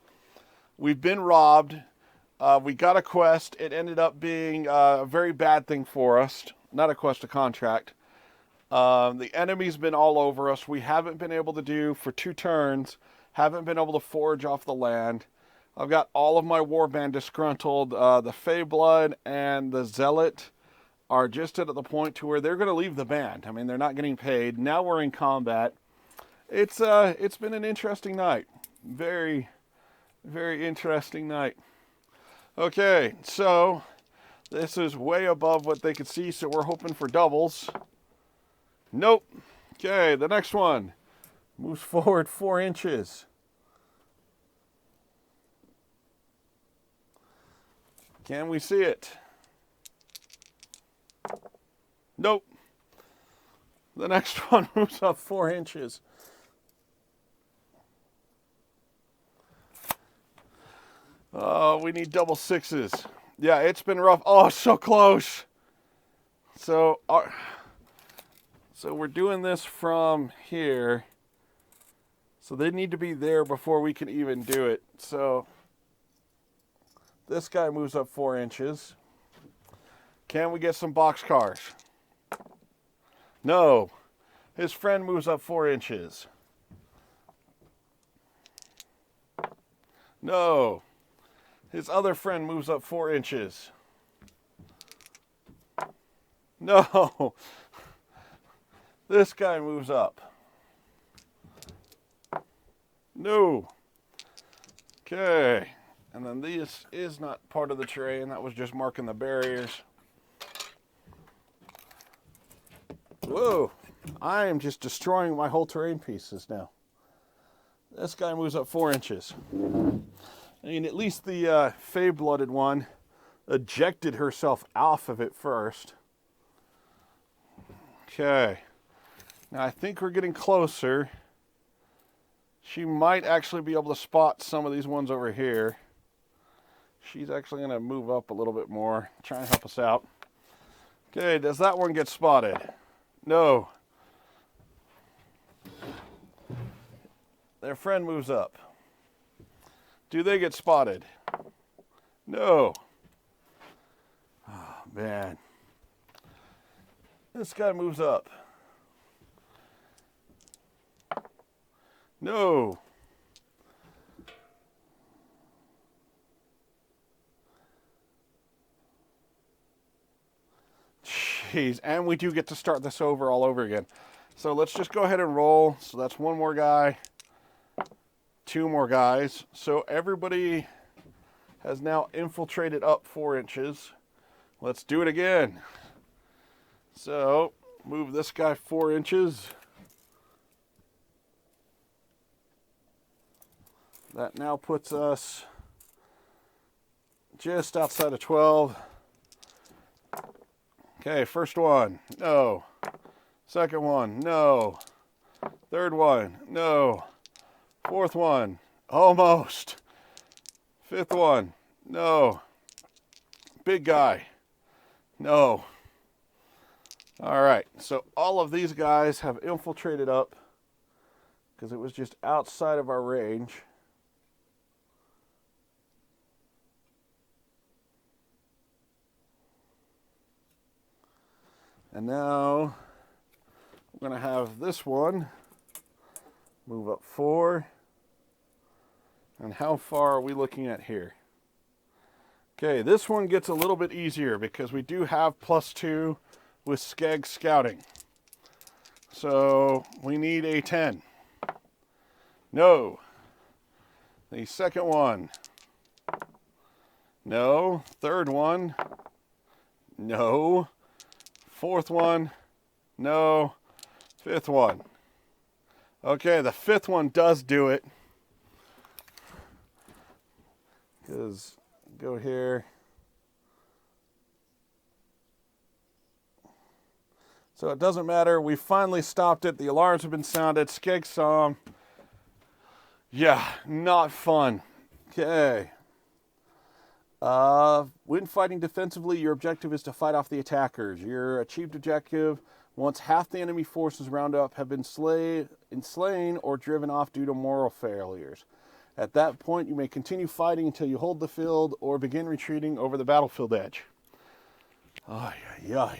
We've been robbed. We got a quest. It ended up being a very bad thing for us. Not a quest, a contract. The enemy's been all over us. We haven't been able to do, for 2 turns, haven't been able to forage off the land. I've got all of my warband disgruntled. The Feyblood and the Zealot are just at the point to where they're going to leave the band. I mean, they're not getting paid. Now we're in combat. It's been an interesting night. Very, very interesting night. Okay, so this is way above what they could see, so we're hoping for doubles. Nope. Okay, the next one moves forward 4 inches. Can we see it? Nope. The next one moves up 4 inches. Oh, we need double 6s. Yeah, it's been rough. Oh, so close. So we're doing this from here. So they need to be there before we can even do it. So this guy moves up 4 inches. Can we get some boxcars? No. His friend moves up 4 inches. No. His other friend moves up 4 inches. No. This guy moves up. No. Okay. And then this is not part of the terrain. That was just marking the barriers. Whoa. I am just destroying my whole terrain pieces now. This guy moves up 4 inches. I mean, at least the Fey-blooded one ejected herself off of it first. Okay. Now, I think we're getting closer. She might actually be able to spot some of these ones over here. She's actually going to move up a little bit more, try and help us out. Okay, does that one get spotted? No. Their friend moves up. Do they get spotted? No. Oh, man. This guy moves up. No. Jeez, and we do get to start this over all over again. So let's just go ahead and roll. So that's 1 more guy. 2 more guys. So everybody has now infiltrated up 4 inches. Let's do it again. So move this guy 4 inches. That now puts us just outside of 12. Okay, first one, no. Second one, no. Third one, no. Fourth one, almost. Fifth one, no. Big guy, no. All right, so all of these guys have infiltrated up because it was just outside of our range. And now we're going to have this one move up 4. And how far are we looking at here? Okay, this one gets a little bit easier because we do have +2 with Skeg scouting. So we need a 10. No. The second one. No. Third one. No. Fourth one. No. Fifth one. Okay, the fifth one does do it. Because go here. So it doesn't matter. We finally stopped it. The alarms have been sounded. Skeg saw him. Yeah, not fun. Okay. When fighting defensively, your objective is to fight off the attackers. Your achieved objective, once half the enemy forces round up have been slain or driven off due to moral failures. At that point, you may continue fighting until you hold the field or begin retreating over the battlefield edge. Ay, ay, ay.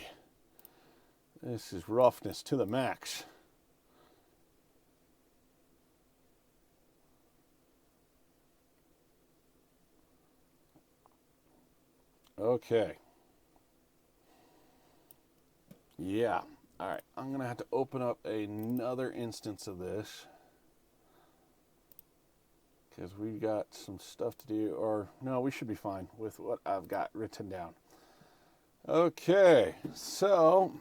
This is roughness to the max. Okay. Yeah. All right. I'm going to have to open up another instance of this. Because we've got some stuff to do. Or, no, we should be fine with what I've got written down. Okay. So,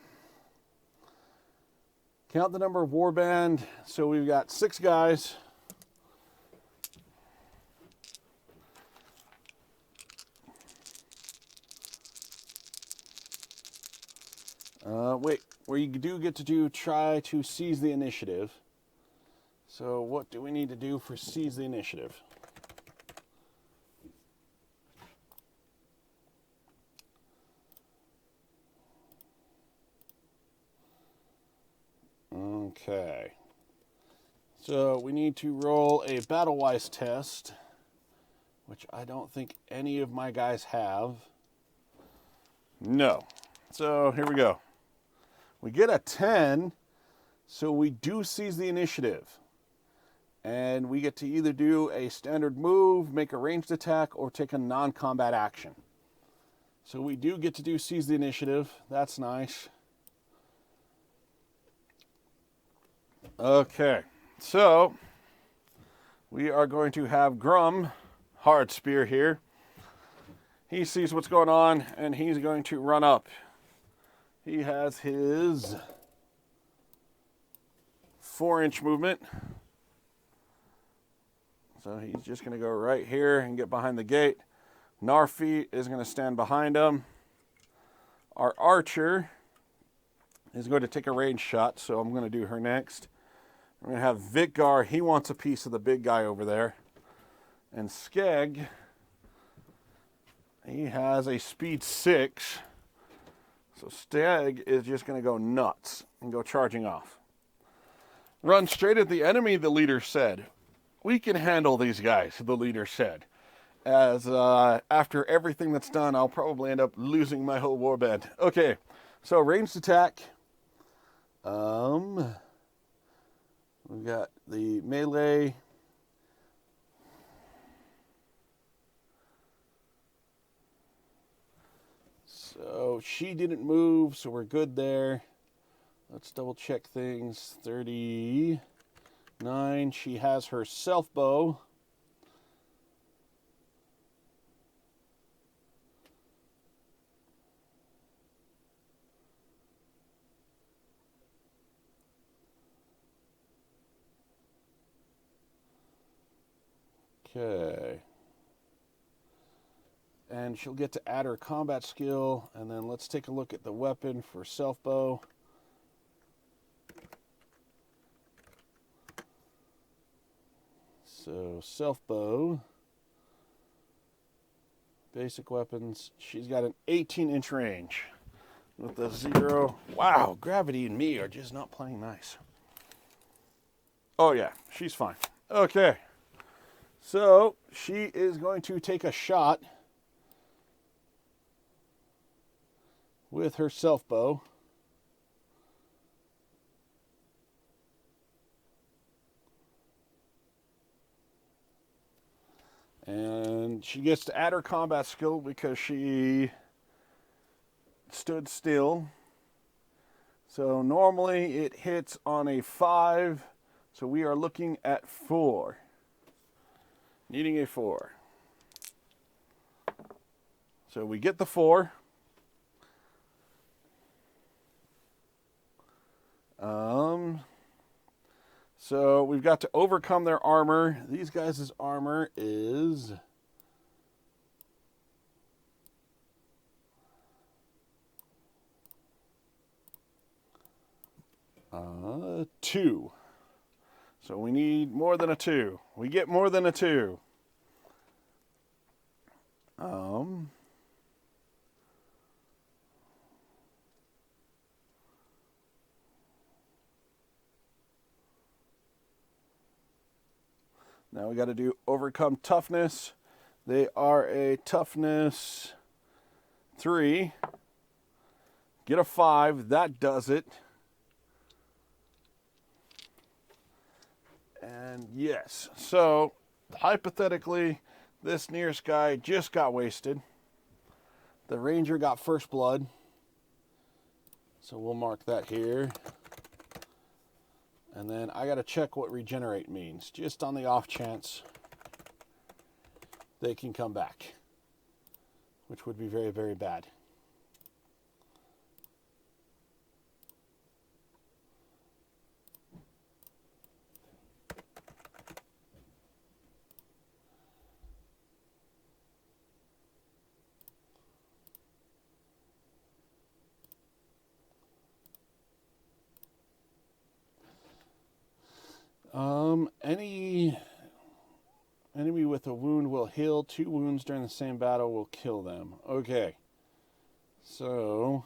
count the number of warband. So we've got 6 guys. Wait, where you do get to try to seize the initiative. So what do we need to do for seize the initiative? Okay. So we need to roll a battle-wise test, which I don't think any of my guys have. No. So here we go. We get a 10, so we do seize the initiative. And we get to either do a standard move, make a ranged attack, or take a non-combat action. So we do get to do seize the initiative. That's nice. Okay, so we are going to have Grum, hard spear here. He sees what's going on, and he's going to run up. He has his 4-inch movement. So he's just going to go right here and get behind the gate. Narfi is going to stand behind him. Our archer is going to take a range shot, so I'm going to do her next. We're going to have Vitgar. He wants a piece of the big guy over there. And Skeg, he has a speed 6. So Stag is just going to go nuts and go charging off. Run straight at the enemy, the leader said. We can handle these guys, the leader said. As after everything that's done, I'll probably end up losing my whole warband. Okay, so ranged attack. We've got the melee. So she didn't move, so we're good there. Let's double check things. 39. She has her self bow. Okay. And she'll get to add her combat skill. And then let's take a look at the weapon for self bow. So self bow. Basic weapons. She's got an 18-inch range with the 0. Wow, gravity and me are just not playing nice. Oh yeah, she's fine. Okay. So she is going to take a shot with her self bow. And she gets to add her combat skill because she stood still. So normally it hits on a 5, So we are looking at 4. Needing a 4. So we get the 4. So we've got to overcome their armor. These guys' armor is 2. So we need more than a 2. We get more than a 2. Now we got to do overcome toughness. They are a toughness 3. Get a 5. That does it. And yes, so hypothetically, this nearest guy just got wasted. The ranger got first blood. So we'll mark that here. And then I got to check what regenerate means, just on the off chance they can come back, which would be very, very bad. Any enemy with a wound will heal. 2 wounds during the same battle will kill them. Okay. So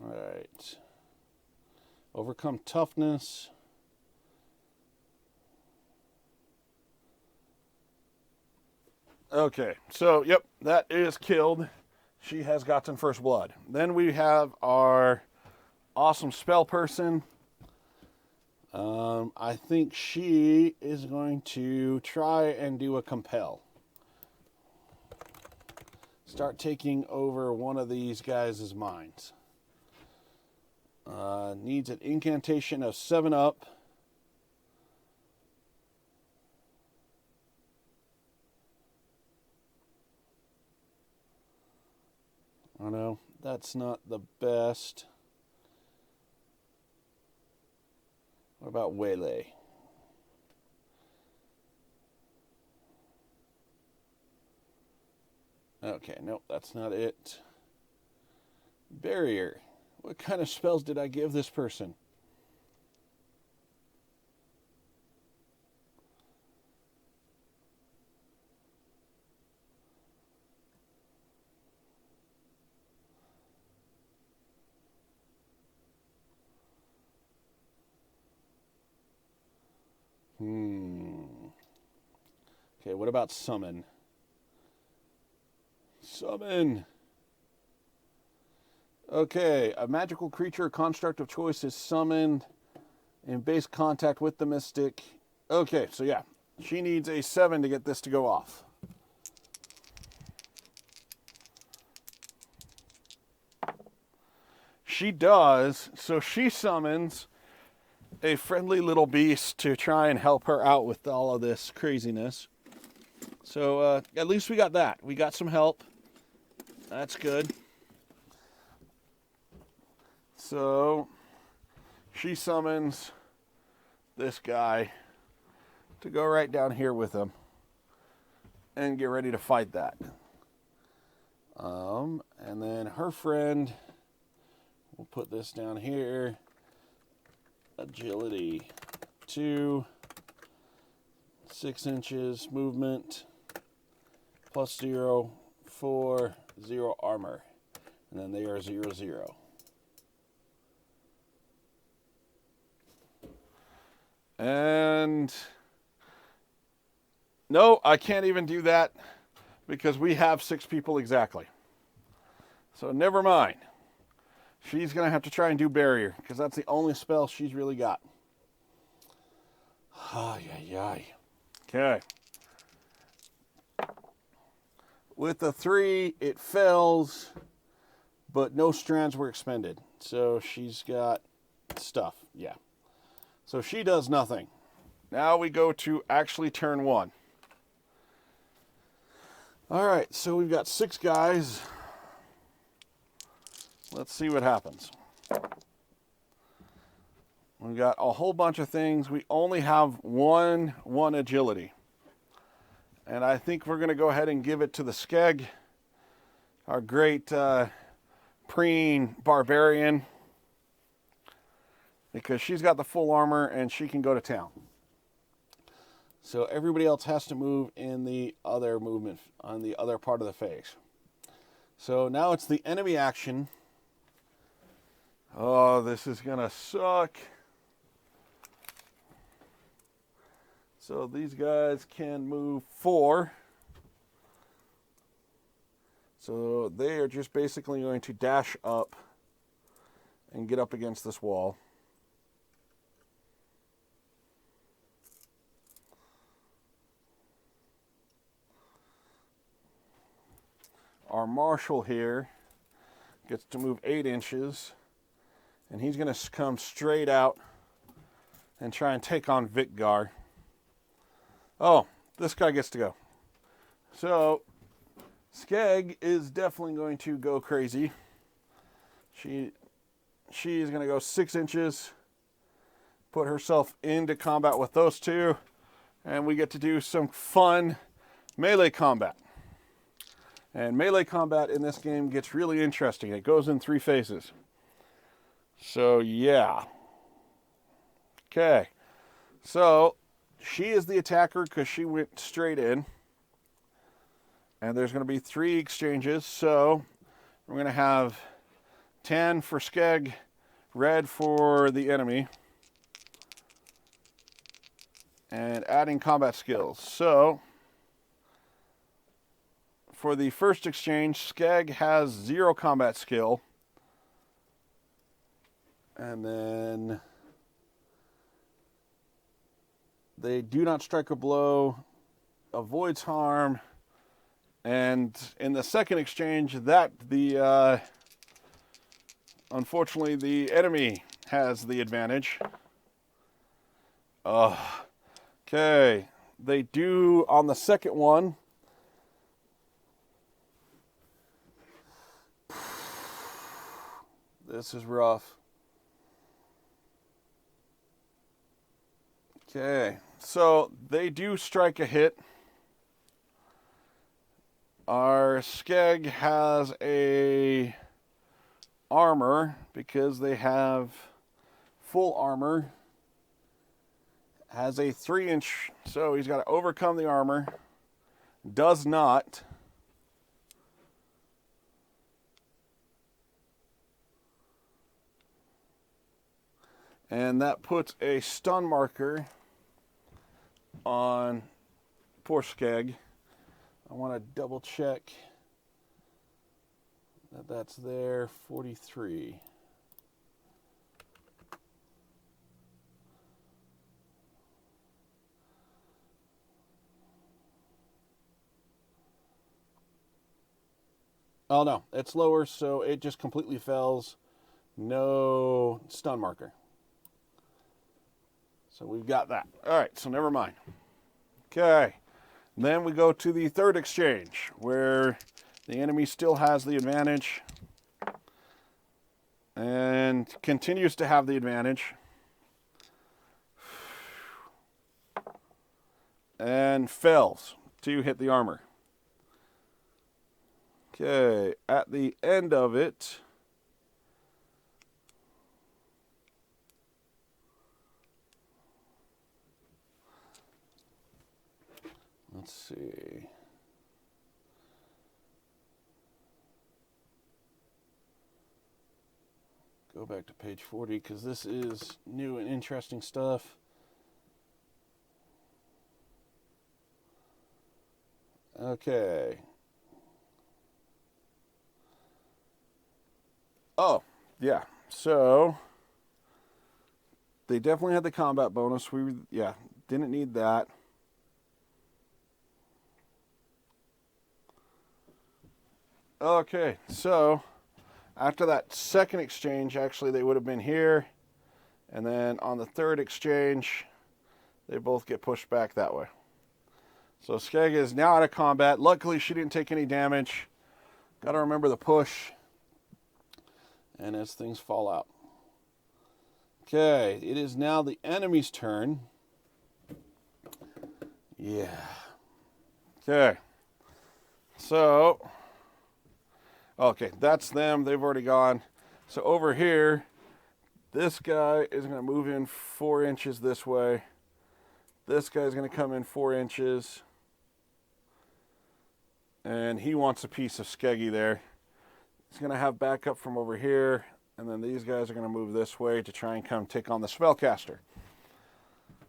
all right. Overcome toughness. Okay, so, yep, that is killed. She has gotten first blood. Then we have our awesome spell person. I think she is going to try and do a compel. Start taking over one of these guys' minds. Needs an incantation of 7 up. I know, that's not the best. What about waylay? Okay, nope, that's not it. Barrier. What kind of spells did I give this person? Okay, what about summon? Summon! Okay, a magical creature or construct of choice is summoned in base contact with the mystic. Okay, so yeah, she needs a 7 to get this to go off. She does, so she summons a friendly little beast to try and help her out with all of this craziness. So at least we got that. We got some help. That's good. So she summons this guy to go right down here with him and get ready to fight that. And then her friend, we'll put this down here. Agility 2, 6 inches movement, plus 0, 4, 0 armor. And then they are 0, 0. And no, I can't even do that because we have 6 people exactly. So never mind. She's going to have to try and do barrier because that's the only spell she's really got. Ay, ay, ay. Okay. With the 3, it fails, but no strands were expended. So she's got stuff. Yeah. So she does nothing. Now we go to actually turn 1. All right, so we've got 6 guys. Let's see what happens. We've got a whole bunch of things. We only have one agility. And I think we're going to go ahead and give it to the Skeg, our great preen barbarian, because she's got the full armor and she can go to town. So everybody else has to move in the other movement, on the other part of the phase. So now it's the enemy action. Oh, this is going to suck. So these guys can move 4. So they are just basically going to dash up and get up against this wall. Our marshal here gets to move 8 inches, and he's going to come straight out and try and take on Vicgar. Oh, this guy gets to go. So, Skeg is definitely going to go crazy. She is going to go 6 inches, put herself into combat with those 2, and we get to do some fun melee combat. And melee combat in this game gets really interesting. It goes in 3 phases. So, yeah. Okay. So, she is the attacker because she went straight in. And there's going to be 3 exchanges. So, we're going to have 10 for Skeg, red for the enemy. And adding combat skills. So, for the first exchange, Skeg has 0 combat skill. And then they do not strike a blow, avoids harm, and in the second exchange, unfortunately the enemy has the advantage. Okay, they do on the second one. This is rough. Okay, so they do strike a hit. Our Skeg has a armor because they have full armor. Has a 3-inch, so he's got to overcome the armor. Does not. And that puts a stun marker on poor Skeg. I want to double check that that's there. 43. Oh no, it's lower, so it just completely fails. No stun marker. So we've got that. All right, so never mind. Okay, then we go to the third exchange, where the enemy still has the advantage and continues to have the advantage. And fails to hit the armor. Okay, at the end of it, let's see. Go back to page 40 because this is new and interesting stuff. Okay. Oh, yeah. So they definitely had the combat bonus. Didn't need that. Okay, so after that second exchange, actually they would have been here. And then on the third exchange, they both get pushed back that way. So Skeg is now out of combat. Luckily, she didn't take any damage. Got to remember the push. And as things fall out. Okay, it is now the enemy's turn. Yeah. Okay. So, okay, that's them. They've already gone. So over here, this guy is going to move in 4 inches this way. This guy's going to come in 4 inches. And he wants a piece of Skeggy there. He's going to have backup from over here. And then these guys are going to move this way to try and come take on the spellcaster.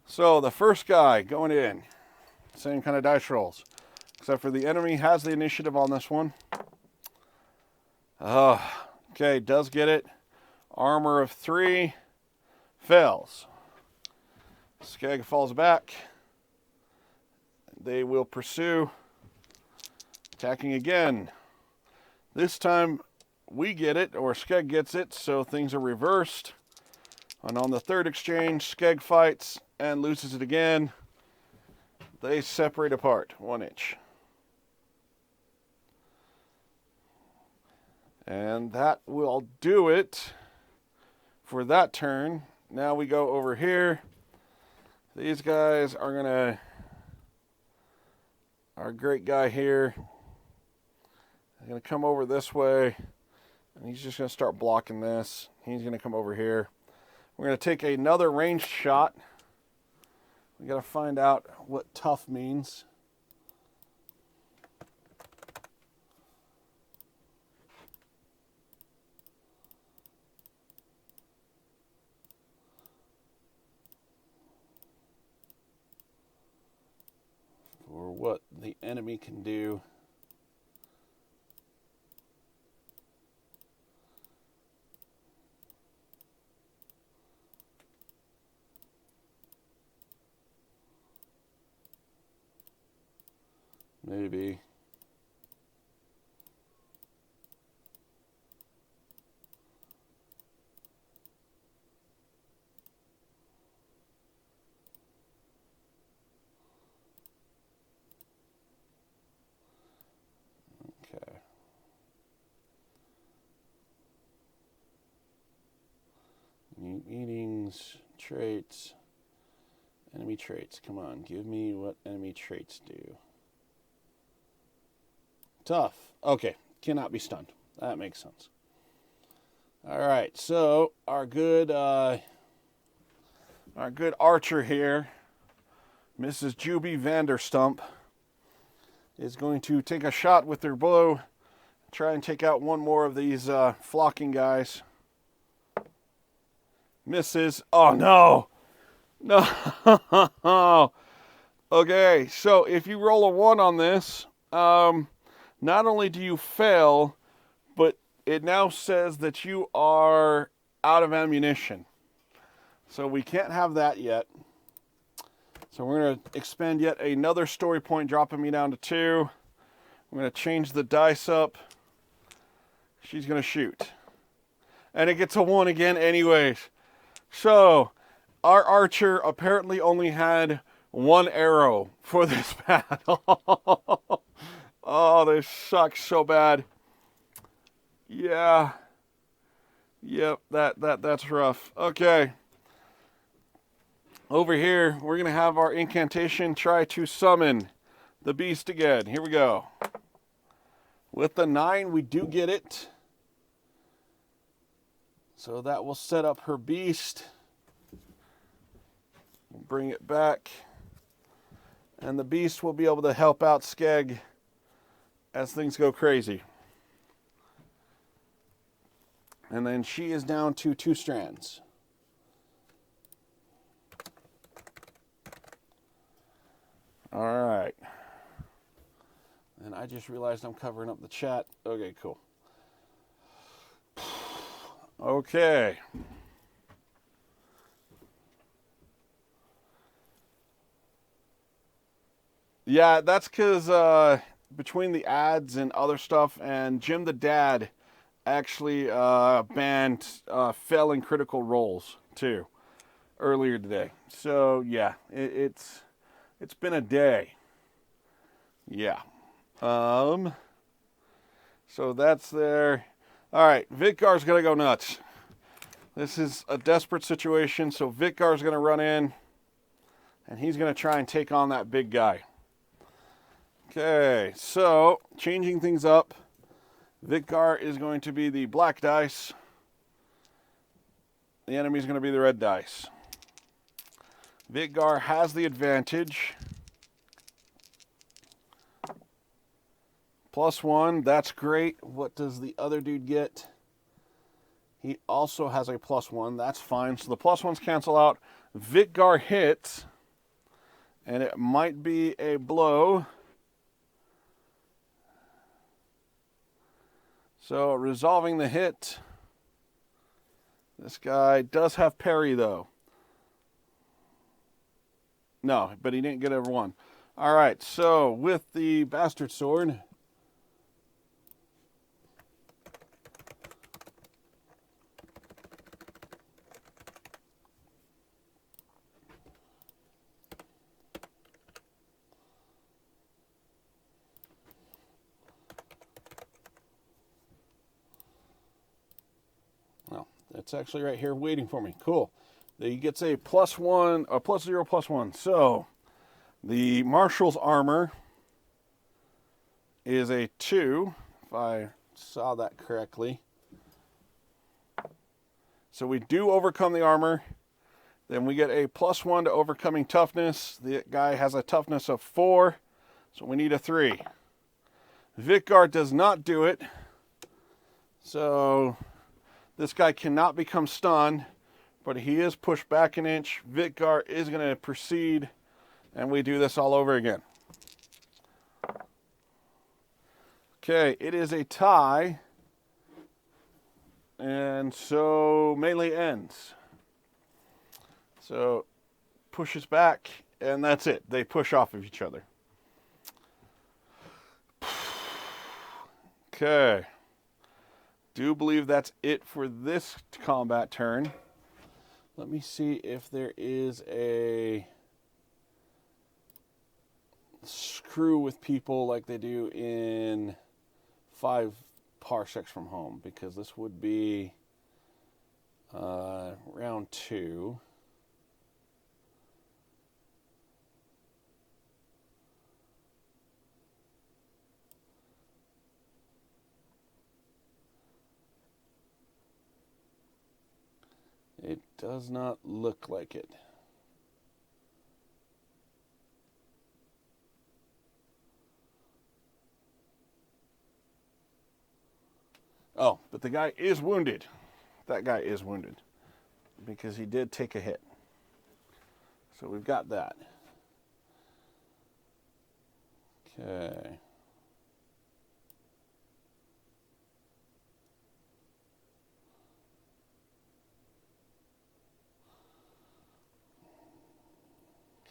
So the first guy going in. Same kind of dice rolls. Except for the enemy has the initiative on this one. Okay, does get it. Armor of 3. Fails. Skeg falls back. They will pursue. Attacking again. This time we get it, or Skeg gets it, so things are reversed. And on the third exchange, Skeg fights and loses it again. They separate apart 1 inch. And that will do it for that turn. Now we go over here. These guys are gonna, our great guy here, is gonna come over this way, and he's just gonna start blocking this. He's gonna come over here. We're gonna take another ranged shot. We gotta find out what tough means. Or what the enemy can do. Maybe. Okay. Meetings, traits, enemy traits. Come on, give me what enemy traits do. Tough. Okay, cannot be stunned. That makes sense. All right, so our good archer here, Mrs. Juby Vanderstump, is going to take a shot with her bow, try and take out one more of these flocking guys. Misses. Oh no, no. Okay, so if you roll a 1 on this, not only do you fail, but it now says that you are out of ammunition. So we can't have that yet. So we're going to expend yet another story point, dropping me down to 2. I'm going to change the dice up. She's going to shoot. And it gets a 1 again anyways. So our archer apparently only had 1 arrow for this battle. Oh, this sucks so bad. Yeah. Yep, that's rough. Okay. Over here, we're going to have our incantation try to summon the beast again. Here we go. With the 9, we do get it. So that will set up her beast. We'll bring it back. And the beast will be able to help out Skeg as things go crazy. And then she is down to 2 strands. All right. And I just realized I'm covering up the chat. Okay, cool. Okay. Yeah, that's because between the ads and other stuff, and Jim the Dad actually banned failing critical rolls too earlier today. So yeah, it's been a day. Yeah. So that's there. All right, Vidgar's gonna go nuts. This is a desperate situation, so Vidgar's gonna run in, and he's gonna try and take on that big guy. Okay, so changing things up. Vidgar is going to be the black dice. The enemy is going to be the red dice. Vidgar has the advantage. +1, that's great. What does the other dude get? He also has a +1, that's fine. So the +1s cancel out. Vidgar hits, and it might be a blow. So resolving the hit. This guy does have parry though. No, but he didn't get over one. All right, so with the bastard sword. It's actually right here waiting for me. Cool. He gets a +1, a +0, +1. So the Marshal's armor is a 2, if I saw that correctly. So we do overcome the armor. Then we get a +1 to overcoming toughness. The guy has a toughness of 4, so we need a 3. Vidgar does not do it. So this guy cannot become stunned, but he is pushed back an inch. Vidgar is going to proceed, and we do this all over again. Okay, it is a tie, and so melee ends. So pushes back, and that's it. They push off of each other. Okay. Do believe that's it for this combat turn. Let me see if there is a screw with people like they do in 5 parsecs from home, because this would be round 2. It does not look like it. Oh, but the guy is wounded. That guy is wounded because he did take a hit. So we've got that. Okay.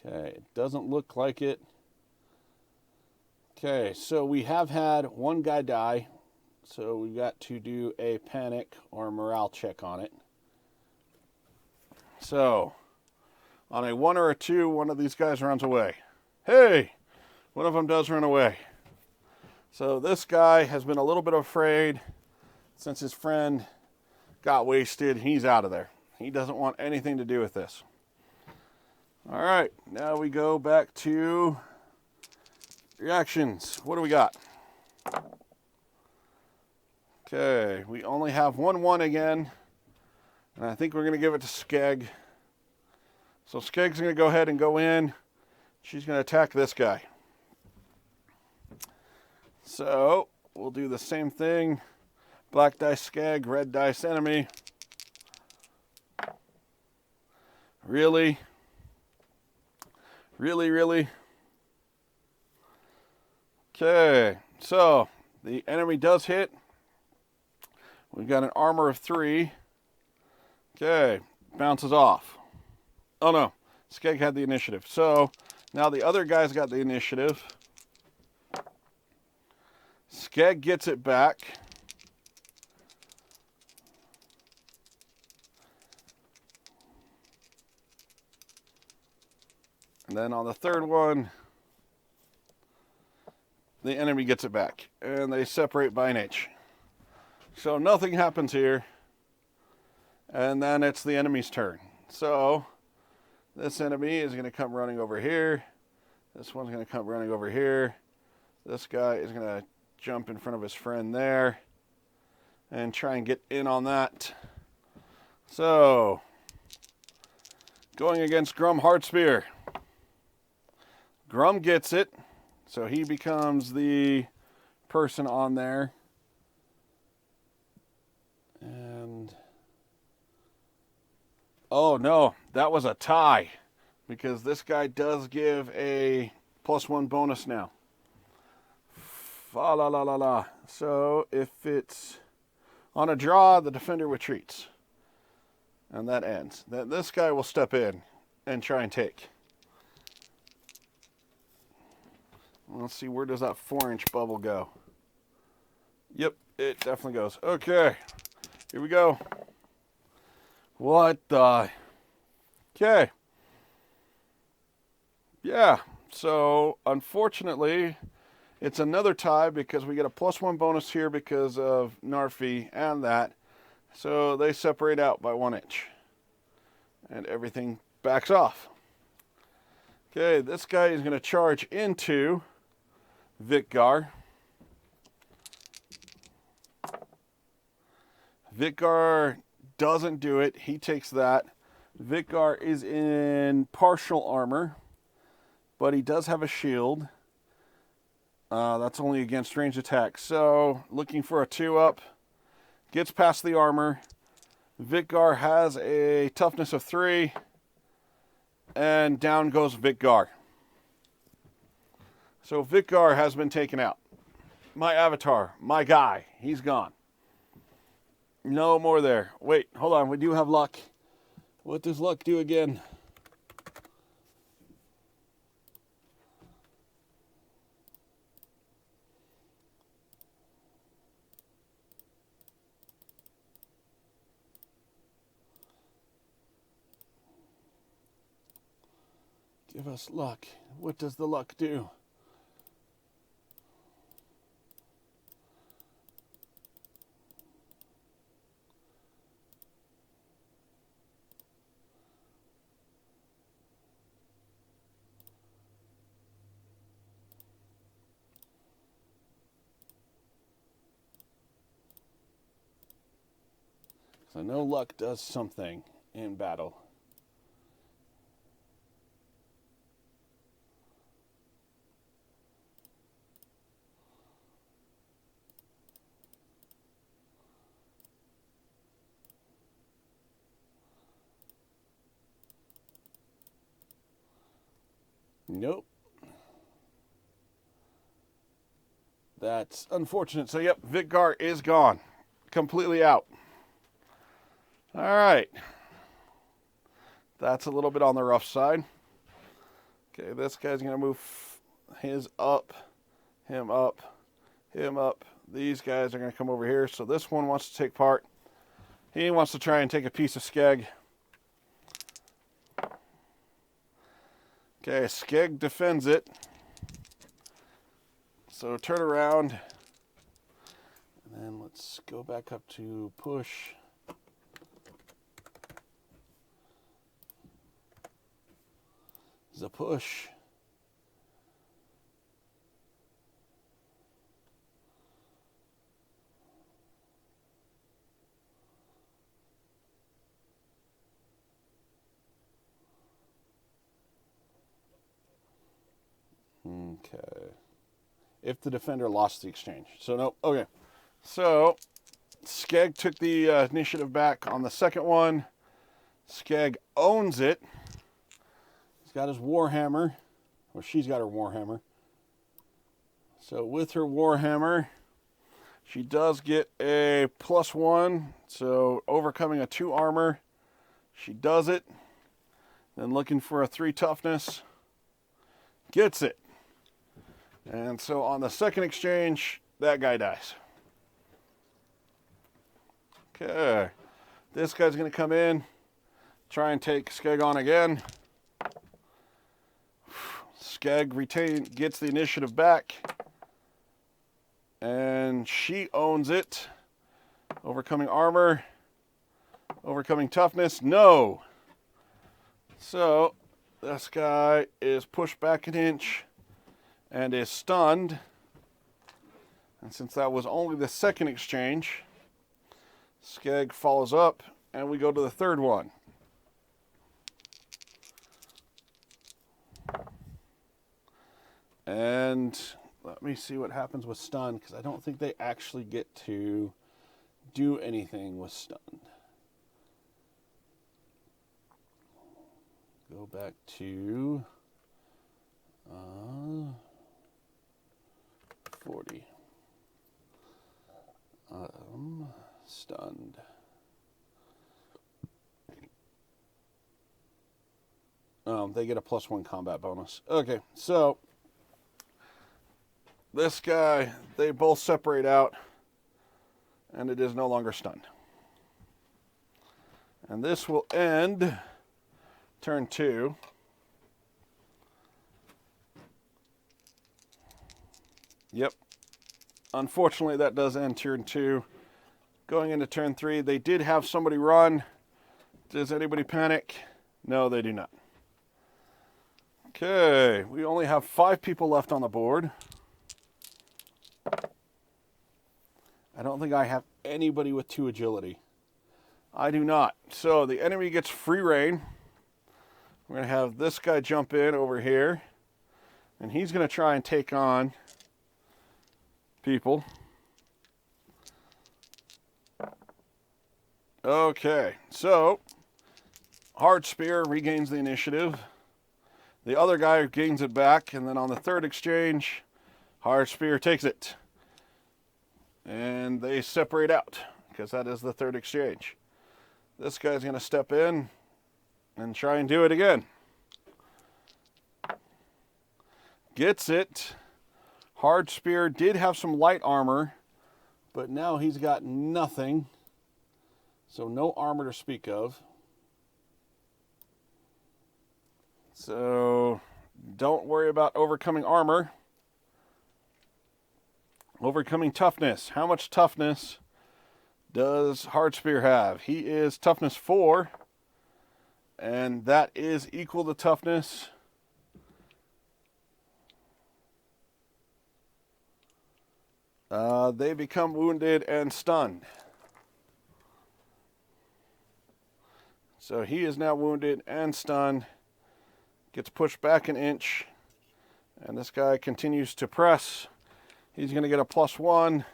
Okay, it doesn't look like it. Okay, so we have had one guy die, so we got to do a panic or morale check on it. So, on a 1 or a 2, one of these guys runs away. Hey! One of them does run away. So this guy has been a little bit afraid since his friend got wasted. He's out of there. He doesn't want anything to do with this. All right, now we go back to reactions. What do we got? Okay, we only have 1-1 again, and I think we're going to give it to Skeg. So Skeg's going to go ahead and go in. She's going to attack this guy. So we'll do the same thing. Black dice Skeg, red dice enemy. Really? Really? Okay, so the enemy does hit. We've got an armor of 3. Okay, bounces off. Oh no, Skeg had the initiative. So now the other guy's got the initiative. Skeg gets it back. And then on the third one, the enemy gets it back. And they separate by an inch. So nothing happens here. And then it's the enemy's turn. So this enemy is going to come running over here. This one's going to come running over here. This guy is going to jump in front of his friend there and try and get in on that. So, going against Grum Hardspear. Grum gets it, so he becomes the person on there. And, oh no, that was a tie, because this guy does give a +1 bonus now. Fa la la la la. So if it's on a draw, the defender retreats. And that ends. Then this guy will step in and try and take. Let's see, where does that 4-inch bubble go? Yep, it definitely goes. Okay, here we go. What the? Okay. Yeah, so unfortunately, it's another tie because we get a +1 bonus here because of Narfi and that. So they separate out by 1 inch. And everything backs off. Okay, this guy is going to charge into Vitgar. Vitgar doesn't do it. He takes that. Vitgar is in partial armor, but he does have a shield. That's only against ranged attacks. So, looking for a 2-up. Gets past the armor. Vitgar has a toughness of 3. And down goes Vitgar. So, Vitgar has been taken out. My avatar, my guy, he's gone. No more there. Wait, hold on. We do have luck. What does luck do again? Give us luck. What does the luck do? So I know luck does something in battle. Nope. That's unfortunate. So, yep, Vitgar is gone. Completely out. All right. That's a little bit on the rough side. Okay, this guy's going to move his up, him up, him up. These guys are going to come over here. So this one wants to take part. He wants to try and take a piece of Skeg. Okay, Skeg defends it. So turn around. And then let's go back up to push. The push. Okay. If the defender lost the exchange. So, no. Okay. So, Skeg took the initiative back on the second one. Skeg owns it. He's got his Warhammer. Or she's got her Warhammer. So, with her Warhammer, she does get a +1. So, overcoming a 2 armor. She does it. Then looking for a 3 toughness. Gets it. And so on the second exchange, that guy dies. Okay. This guy's going to come in, try and take Skeg on again. Skeg gets the initiative back. And she owns it. Overcoming armor. Overcoming toughness. No. So, this guy is pushed back an inch and is stunned. And since that was only the second exchange, Skeg follows up, and we go to the third one. And let me see what happens with stun, because I don't think they actually get to do anything with stun. Go back to 40. Stunned. They get a +1 combat bonus. Okay, so this guy, they both separate out, and it is no longer stunned. And this will end turn 2. Yep. Unfortunately, that does end turn 2. Going into turn 3, they did have somebody run. Does anybody panic? No, they do not. Okay, we only have 5 people left on the board. I don't think I have anybody with 2 agility. I do not. So the enemy gets free reign. We're going to have this guy jump in over here. And he's going to try and take on people. Okay, so Hard Spear regains the initiative. The other guy gains it back, and then on the third exchange, Hard Spear takes it. And they separate out, because that is the third exchange. This guy's going to step in and try and do it again. Gets it. Hard Spear did have some light armor, but now he's got nothing. So no armor to speak of. So don't worry about overcoming armor. Overcoming toughness. How much toughness does Hard Spear have? He is toughness 4. And that is equal to toughness. They become wounded and stunned. So he is now wounded and stunned. Gets pushed back an inch. And this guy continues to press. He's going to get a +1.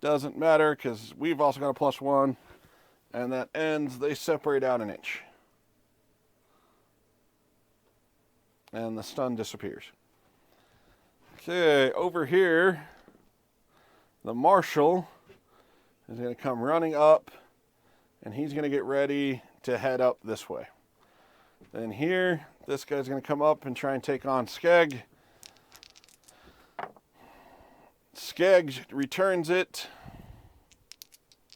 Doesn't matter because we've also got a +1. And that ends. They separate out an inch. And the stun disappears. Okay, over here, the Marshal is going to come running up, and he's going to get ready to head up this way. Then here, this guy's going to come up and try and take on Skeg. Skeg returns it.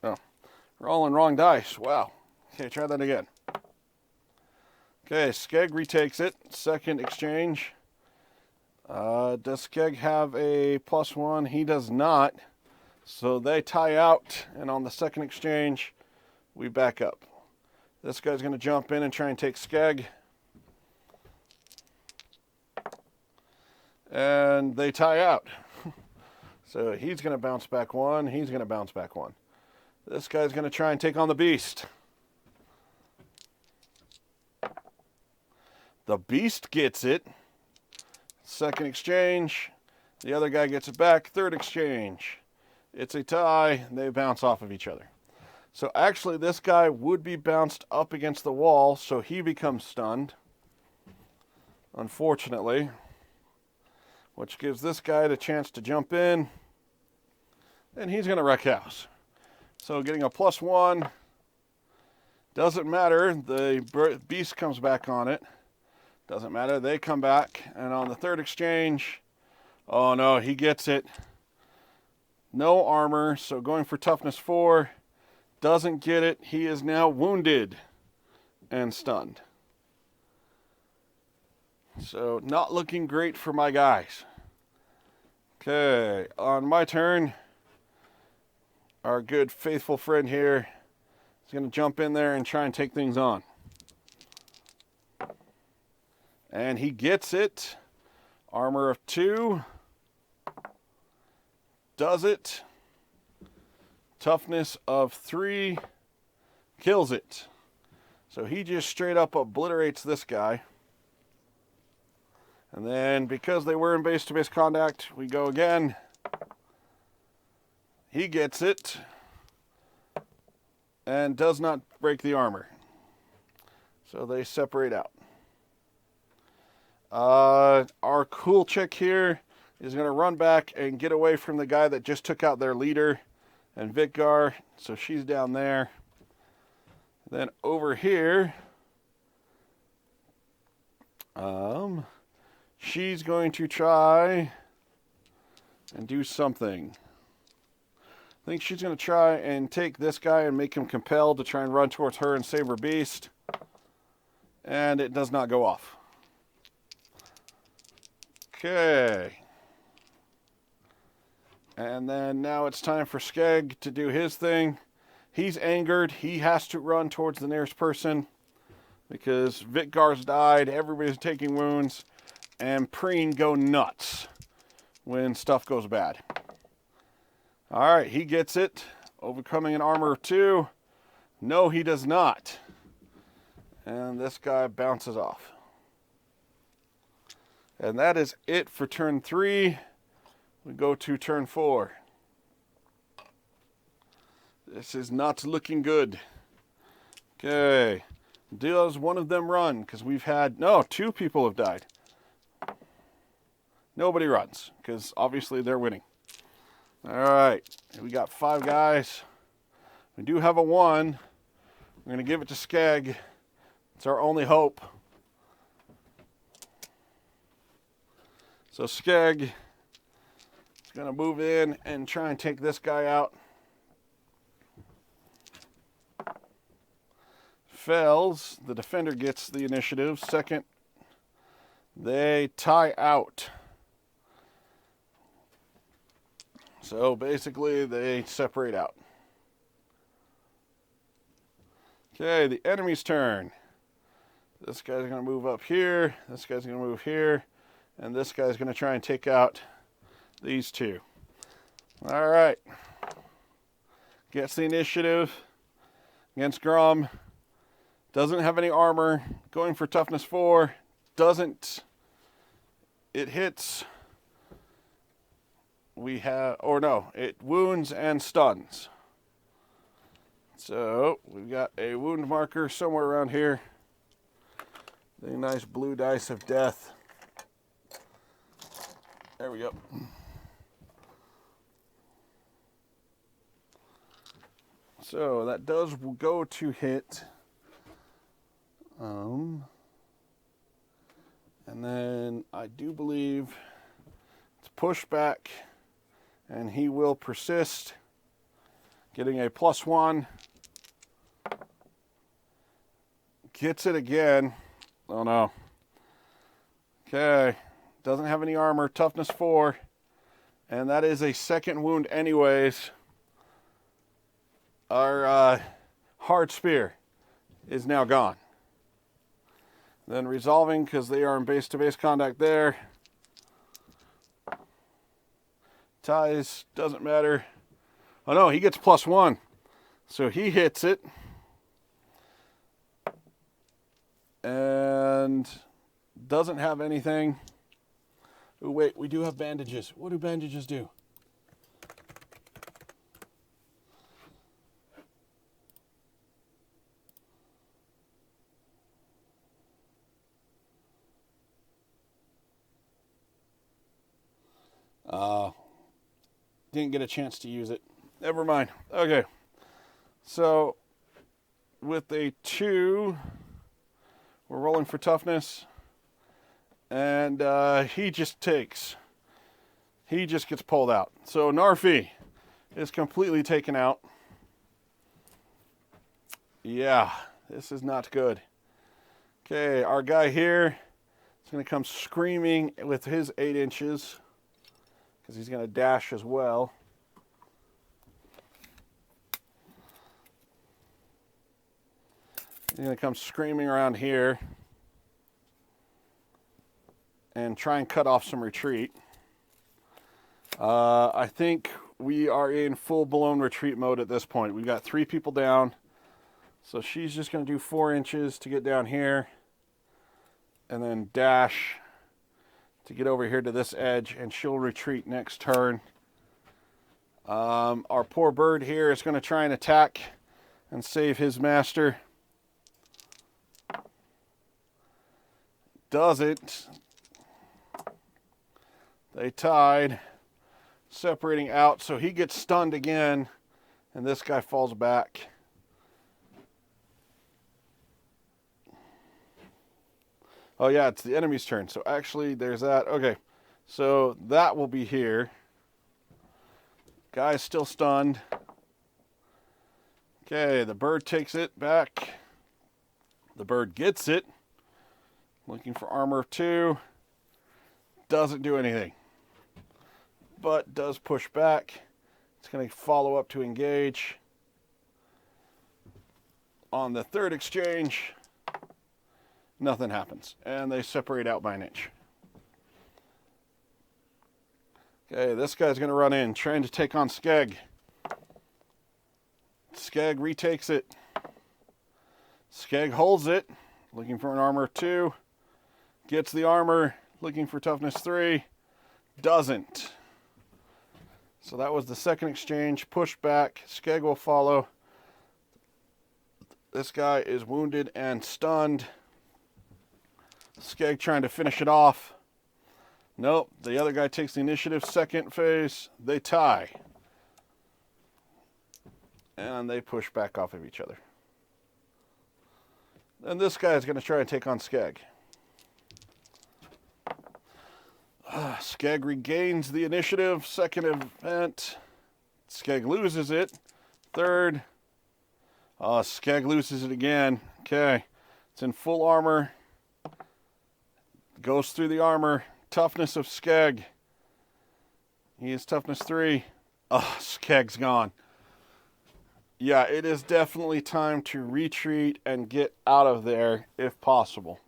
Oh, rolling wrong dice. Wow. Okay, try that again. Okay, Skeg retakes it. Second exchange. Does Skeg have a +1? He does not. So they tie out, and on the second exchange, we back up. This guy's going to jump in and try and take Skeg. And they tie out. So he's going to bounce back 1. He's going to bounce back 1. This guy's going to try and take on the Beast. The Beast gets it. Second exchange. The other guy gets it back. Third exchange. It's a tie. They bounce off of each other. So actually this guy would be bounced up against the wall, so he becomes stunned. Unfortunately. Which gives this guy the chance to jump in. And he's going to wreck house. So getting a +1. Doesn't matter. The Beast comes back on it. Doesn't matter. They come back. And on the third exchange, Oh no, he gets it. No armor, so going for toughness 4. Doesn't get it. He is now wounded and stunned. So not looking great for my guys. Okay, on my turn, our good faithful friend here is going to jump in there and try and take things on. And he gets it. Armor of 2. Does it. Toughness of 3. Kills it. So he just straight up obliterates this guy. And then because they were in base-to-base contact, we go again. He gets it. And does not break the armor. So they separate out. Our cool chick here is going to run back and get away from the guy that just took out their leader and Vitgar. So she's down there. Then over here, she's going to try and do something. I think she's going to try and take this guy and make him compelled to try and run towards her and save her beast. And it does not go off. Okay. And then now it's time for Skeg to do his thing. He's angered. He has to run towards the nearest person because Vitgar's died. Everybody's taking wounds. And Preen go nuts when stuff goes bad. All right, he gets it. Overcoming an armor of 2. No, he does not. And this guy bounces off. And that is it for turn 3. We go to turn 4. This is not looking good. Okay. Does one of them run? Because we've had... No, 2 people have died. Nobody runs. Because obviously they're winning. Alright. We got 5 guys. We do have a 1. We're going to give it to Skeg. It's our only hope. So Skeg is going to move in and try and take this guy out. Fails. The defender gets the initiative. Second, they tie out. So basically they separate out. Okay, the enemy's turn. This guy's going to move up here. This guy's going to move here. And this guy's going to try and take out these 2. All right. Gets the initiative against Grum. Doesn't have any armor. Going for toughness 4. Doesn't. It hits. We have, or no, it wounds and stuns. So we've got a wound marker somewhere around here. The nice blue dice of death. There we go. So that does go to hit. And then I do believe it's pushback, and he will persist, getting a +1. Gets it again. Oh no. Okay. Doesn't have any armor. Toughness 4. And that is a second wound anyways. Our hard spear is now gone. Then resolving because they are in base-to-base contact there. Ties, doesn't matter. Oh no, he gets +1. So he hits it. And doesn't have anything. Oh wait, we do have bandages. What do bandages do? Didn't get a chance to use it. Never mind. Okay. So, with a 2, we're rolling for toughness. And he just takes he just gets pulled out. So Narfi is completely taken out. Yeah, this is not good. Okay, our guy here is going to come screaming with his 8 inches because he's going to dash as well. He's going to come screaming around here and try and cut off some retreat. I think we are in full-blown retreat mode at this point. We've got 3 people down. So she's just going to do 4 inches to get down here and then dash to get over here to this edge, and she'll retreat next turn. Our poor bird here is going to try and attack and save his master. Doesn't. They tied, separating out, so he gets stunned again, and this guy falls back. Oh yeah, it's the enemy's turn. So actually, there's that. Okay, so that will be here. Guy's still stunned. Okay, the bird takes it back. The bird gets it. Looking for armor of 2. Doesn't do anything. But does push back. It's going to follow up to engage. On the 3rd exchange, nothing happens. And they separate out by an inch. Okay, this guy's going to run in, trying to take on Skeg. Skeg retakes it. Skeg holds it, looking for an armor of 2. Gets the armor, looking for toughness 3. Doesn't. So that was the 2nd exchange. Push back. Skeg will follow. This guy is wounded and stunned. Skeg trying to finish it off. Nope, the other guy takes the initiative. 2nd phase, they tie. And they push back off of each other. And this guy is going to try and take on Skeg. Skeg regains the initiative. 2nd event. Skeg loses it. 3rd. Skeg loses it again. Okay, it's in full armor. Goes through the armor. Toughness of Skeg. He is toughness 3. Skeg's gone. Yeah, it is definitely time to retreat and get out of there if possible.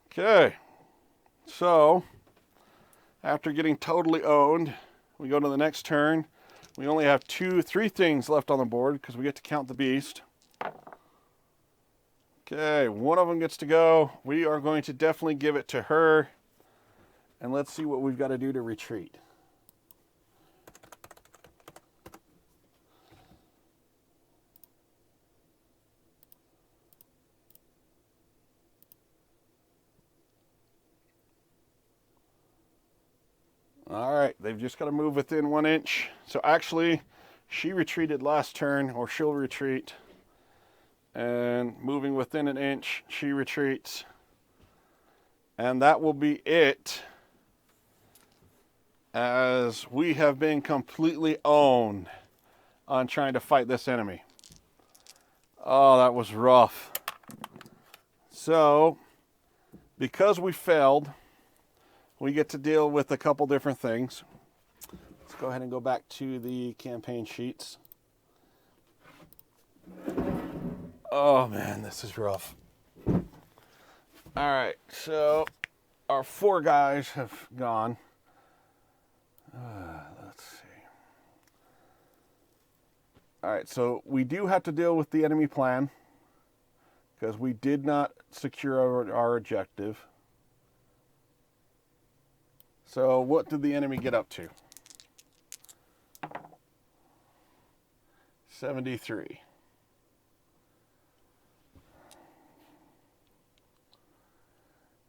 Okay. So, after getting totally owned, we go to the next turn. We only have 3 things left on the board because we get to count the beast. Okay, one of them gets to go. We are going to definitely give it to her. And let's see what we've got to do to retreat. All right, they've just got to move within 1 inch. So actually, she retreated last turn, or she'll retreat. And moving within 1 inch, she retreats. And that will be it, as we have been completely owned on trying to fight this enemy. Oh, that was rough. So, because we failed, we get to deal with a couple different things. Let's go ahead and go back to the campaign sheets. Oh man, this is rough. All right, so our 4 guys have gone. Let's see. All right, so we do have to deal with the enemy plan because we did not secure our objective. So what did the enemy get up to? 73.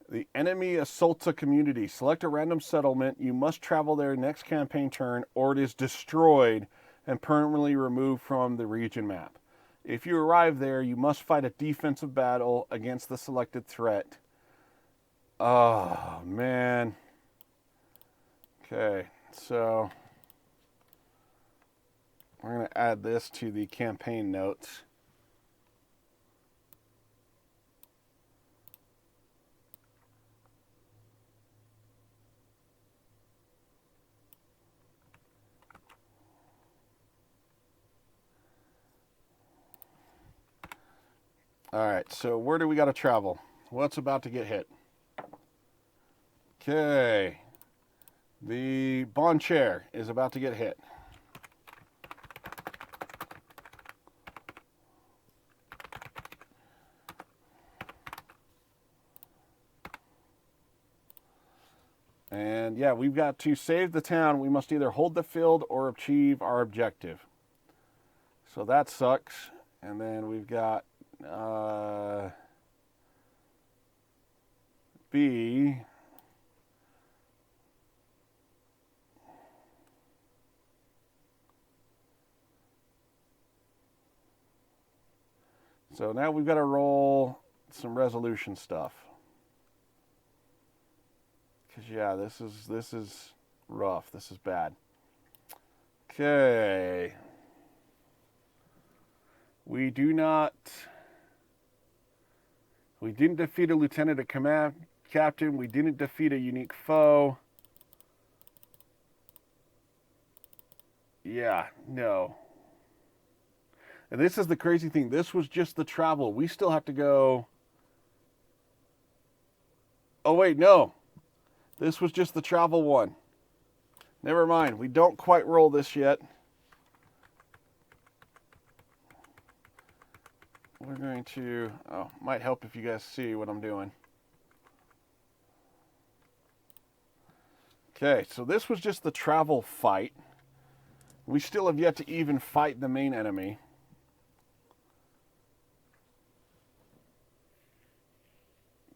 The enemy assaults a community. Select a random settlement. You must travel there next campaign turn, or it is destroyed and permanently removed from the region map. If you arrive there, you must fight a defensive battle against the selected threat. Oh, man. Okay, so we're going to add this to the campaign notes. All right, so where do we got to travel? What's about to get hit? Okay, the bond chair is about to get hit. And yeah, we've got to save the town. We must either hold the field or achieve our objective. So that sucks. And then we've got B. So now we've got to roll some resolution stuff. Because yeah, this is rough. This is bad. Okay. We didn't defeat a lieutenant, a command captain. We didn't defeat a unique foe. Yeah, no. And this is the crazy thing. This was just the travel. We still have to go. Oh, wait, no. This was just the travel one. Never mind. We don't quite roll this yet. We're going to, might help if you guys see what I'm doing. Okay, so this was just the travel fight. We still have yet to even fight the main enemy.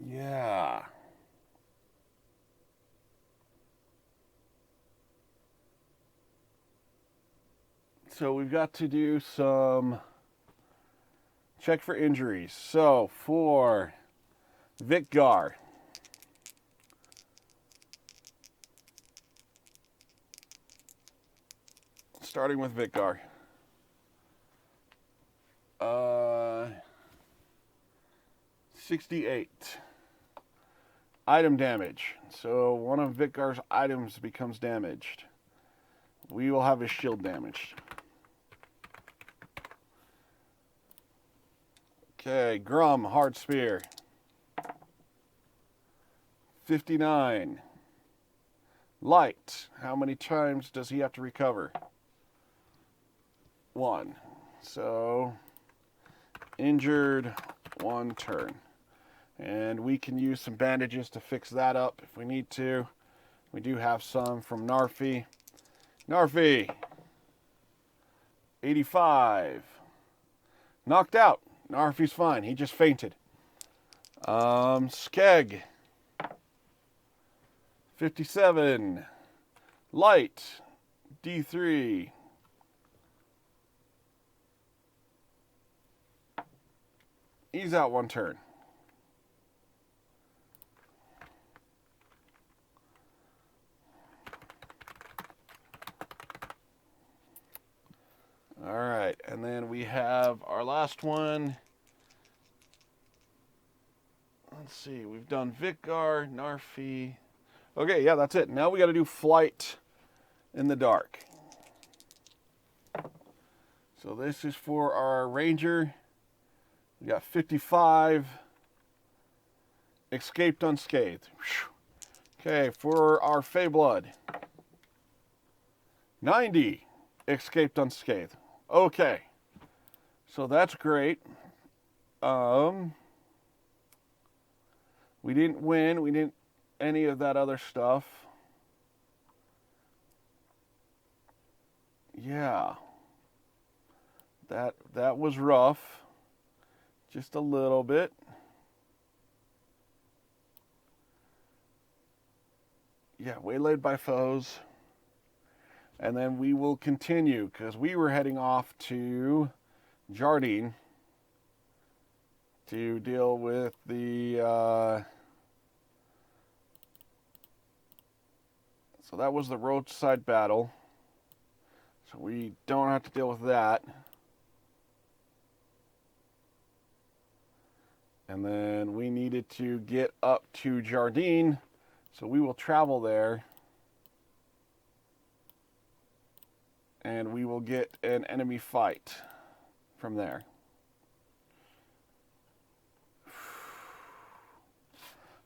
Yeah. So we've got to do some check for injuries. So for Vikgar, starting with Vikgar. 68. Item damage. So one of Vikgar's items becomes damaged. We will have his shield damaged. Okay, Grum, hard spear. 59. Light, how many times does he have to recover? 1. So, injured, 1 turn. And we can use some bandages to fix that up if we need to. We do have some from Narfi. Narfi, 85. Knocked out. Narfi's fine. He just fainted. Skeg, 57. Light, D3. He's out 1 turn. All right, and then we have our last one. Let's see, we've done Vikgar, Narfi. Okay, yeah, that's it. Now we got to do flight in the dark. So this is for our ranger. We got 55. Escaped unscathed. Okay, for our Feyblood. 90. Escaped unscathed. Okay, so that's great. We didn't win. We didn't any of that other stuff. Yeah, that was rough. Just a little bit. Yeah, waylaid by foes. And then we will continue, because we were heading off to Jardine to deal with the, let's So that was the roadside battle. So we don't have to deal with that. And then we needed to get up to Jardine. So we will travel there. And we will get an enemy fight from there.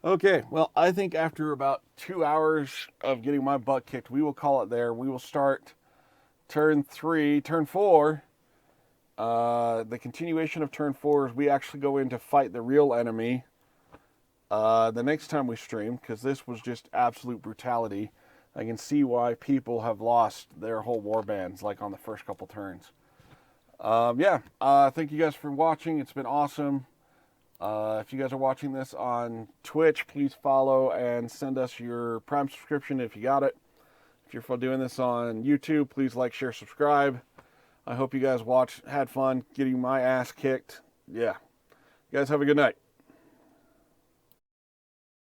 Okay, well, I think after about 2 hours of getting my butt kicked, we will call it there. We will start turn 4. The continuation of turn 4 is we actually go in to fight the real enemy the next time we stream, because this was just absolute brutality. I can see why people have lost their whole warbands, like on the first couple turns. Thank you guys for watching. It's been awesome. If you guys are watching this on Twitch, please follow and send us your Prime subscription if you got it. If you're doing this on YouTube, please like, share, subscribe. I hope you guys had fun getting my ass kicked. Yeah. You guys have a good night.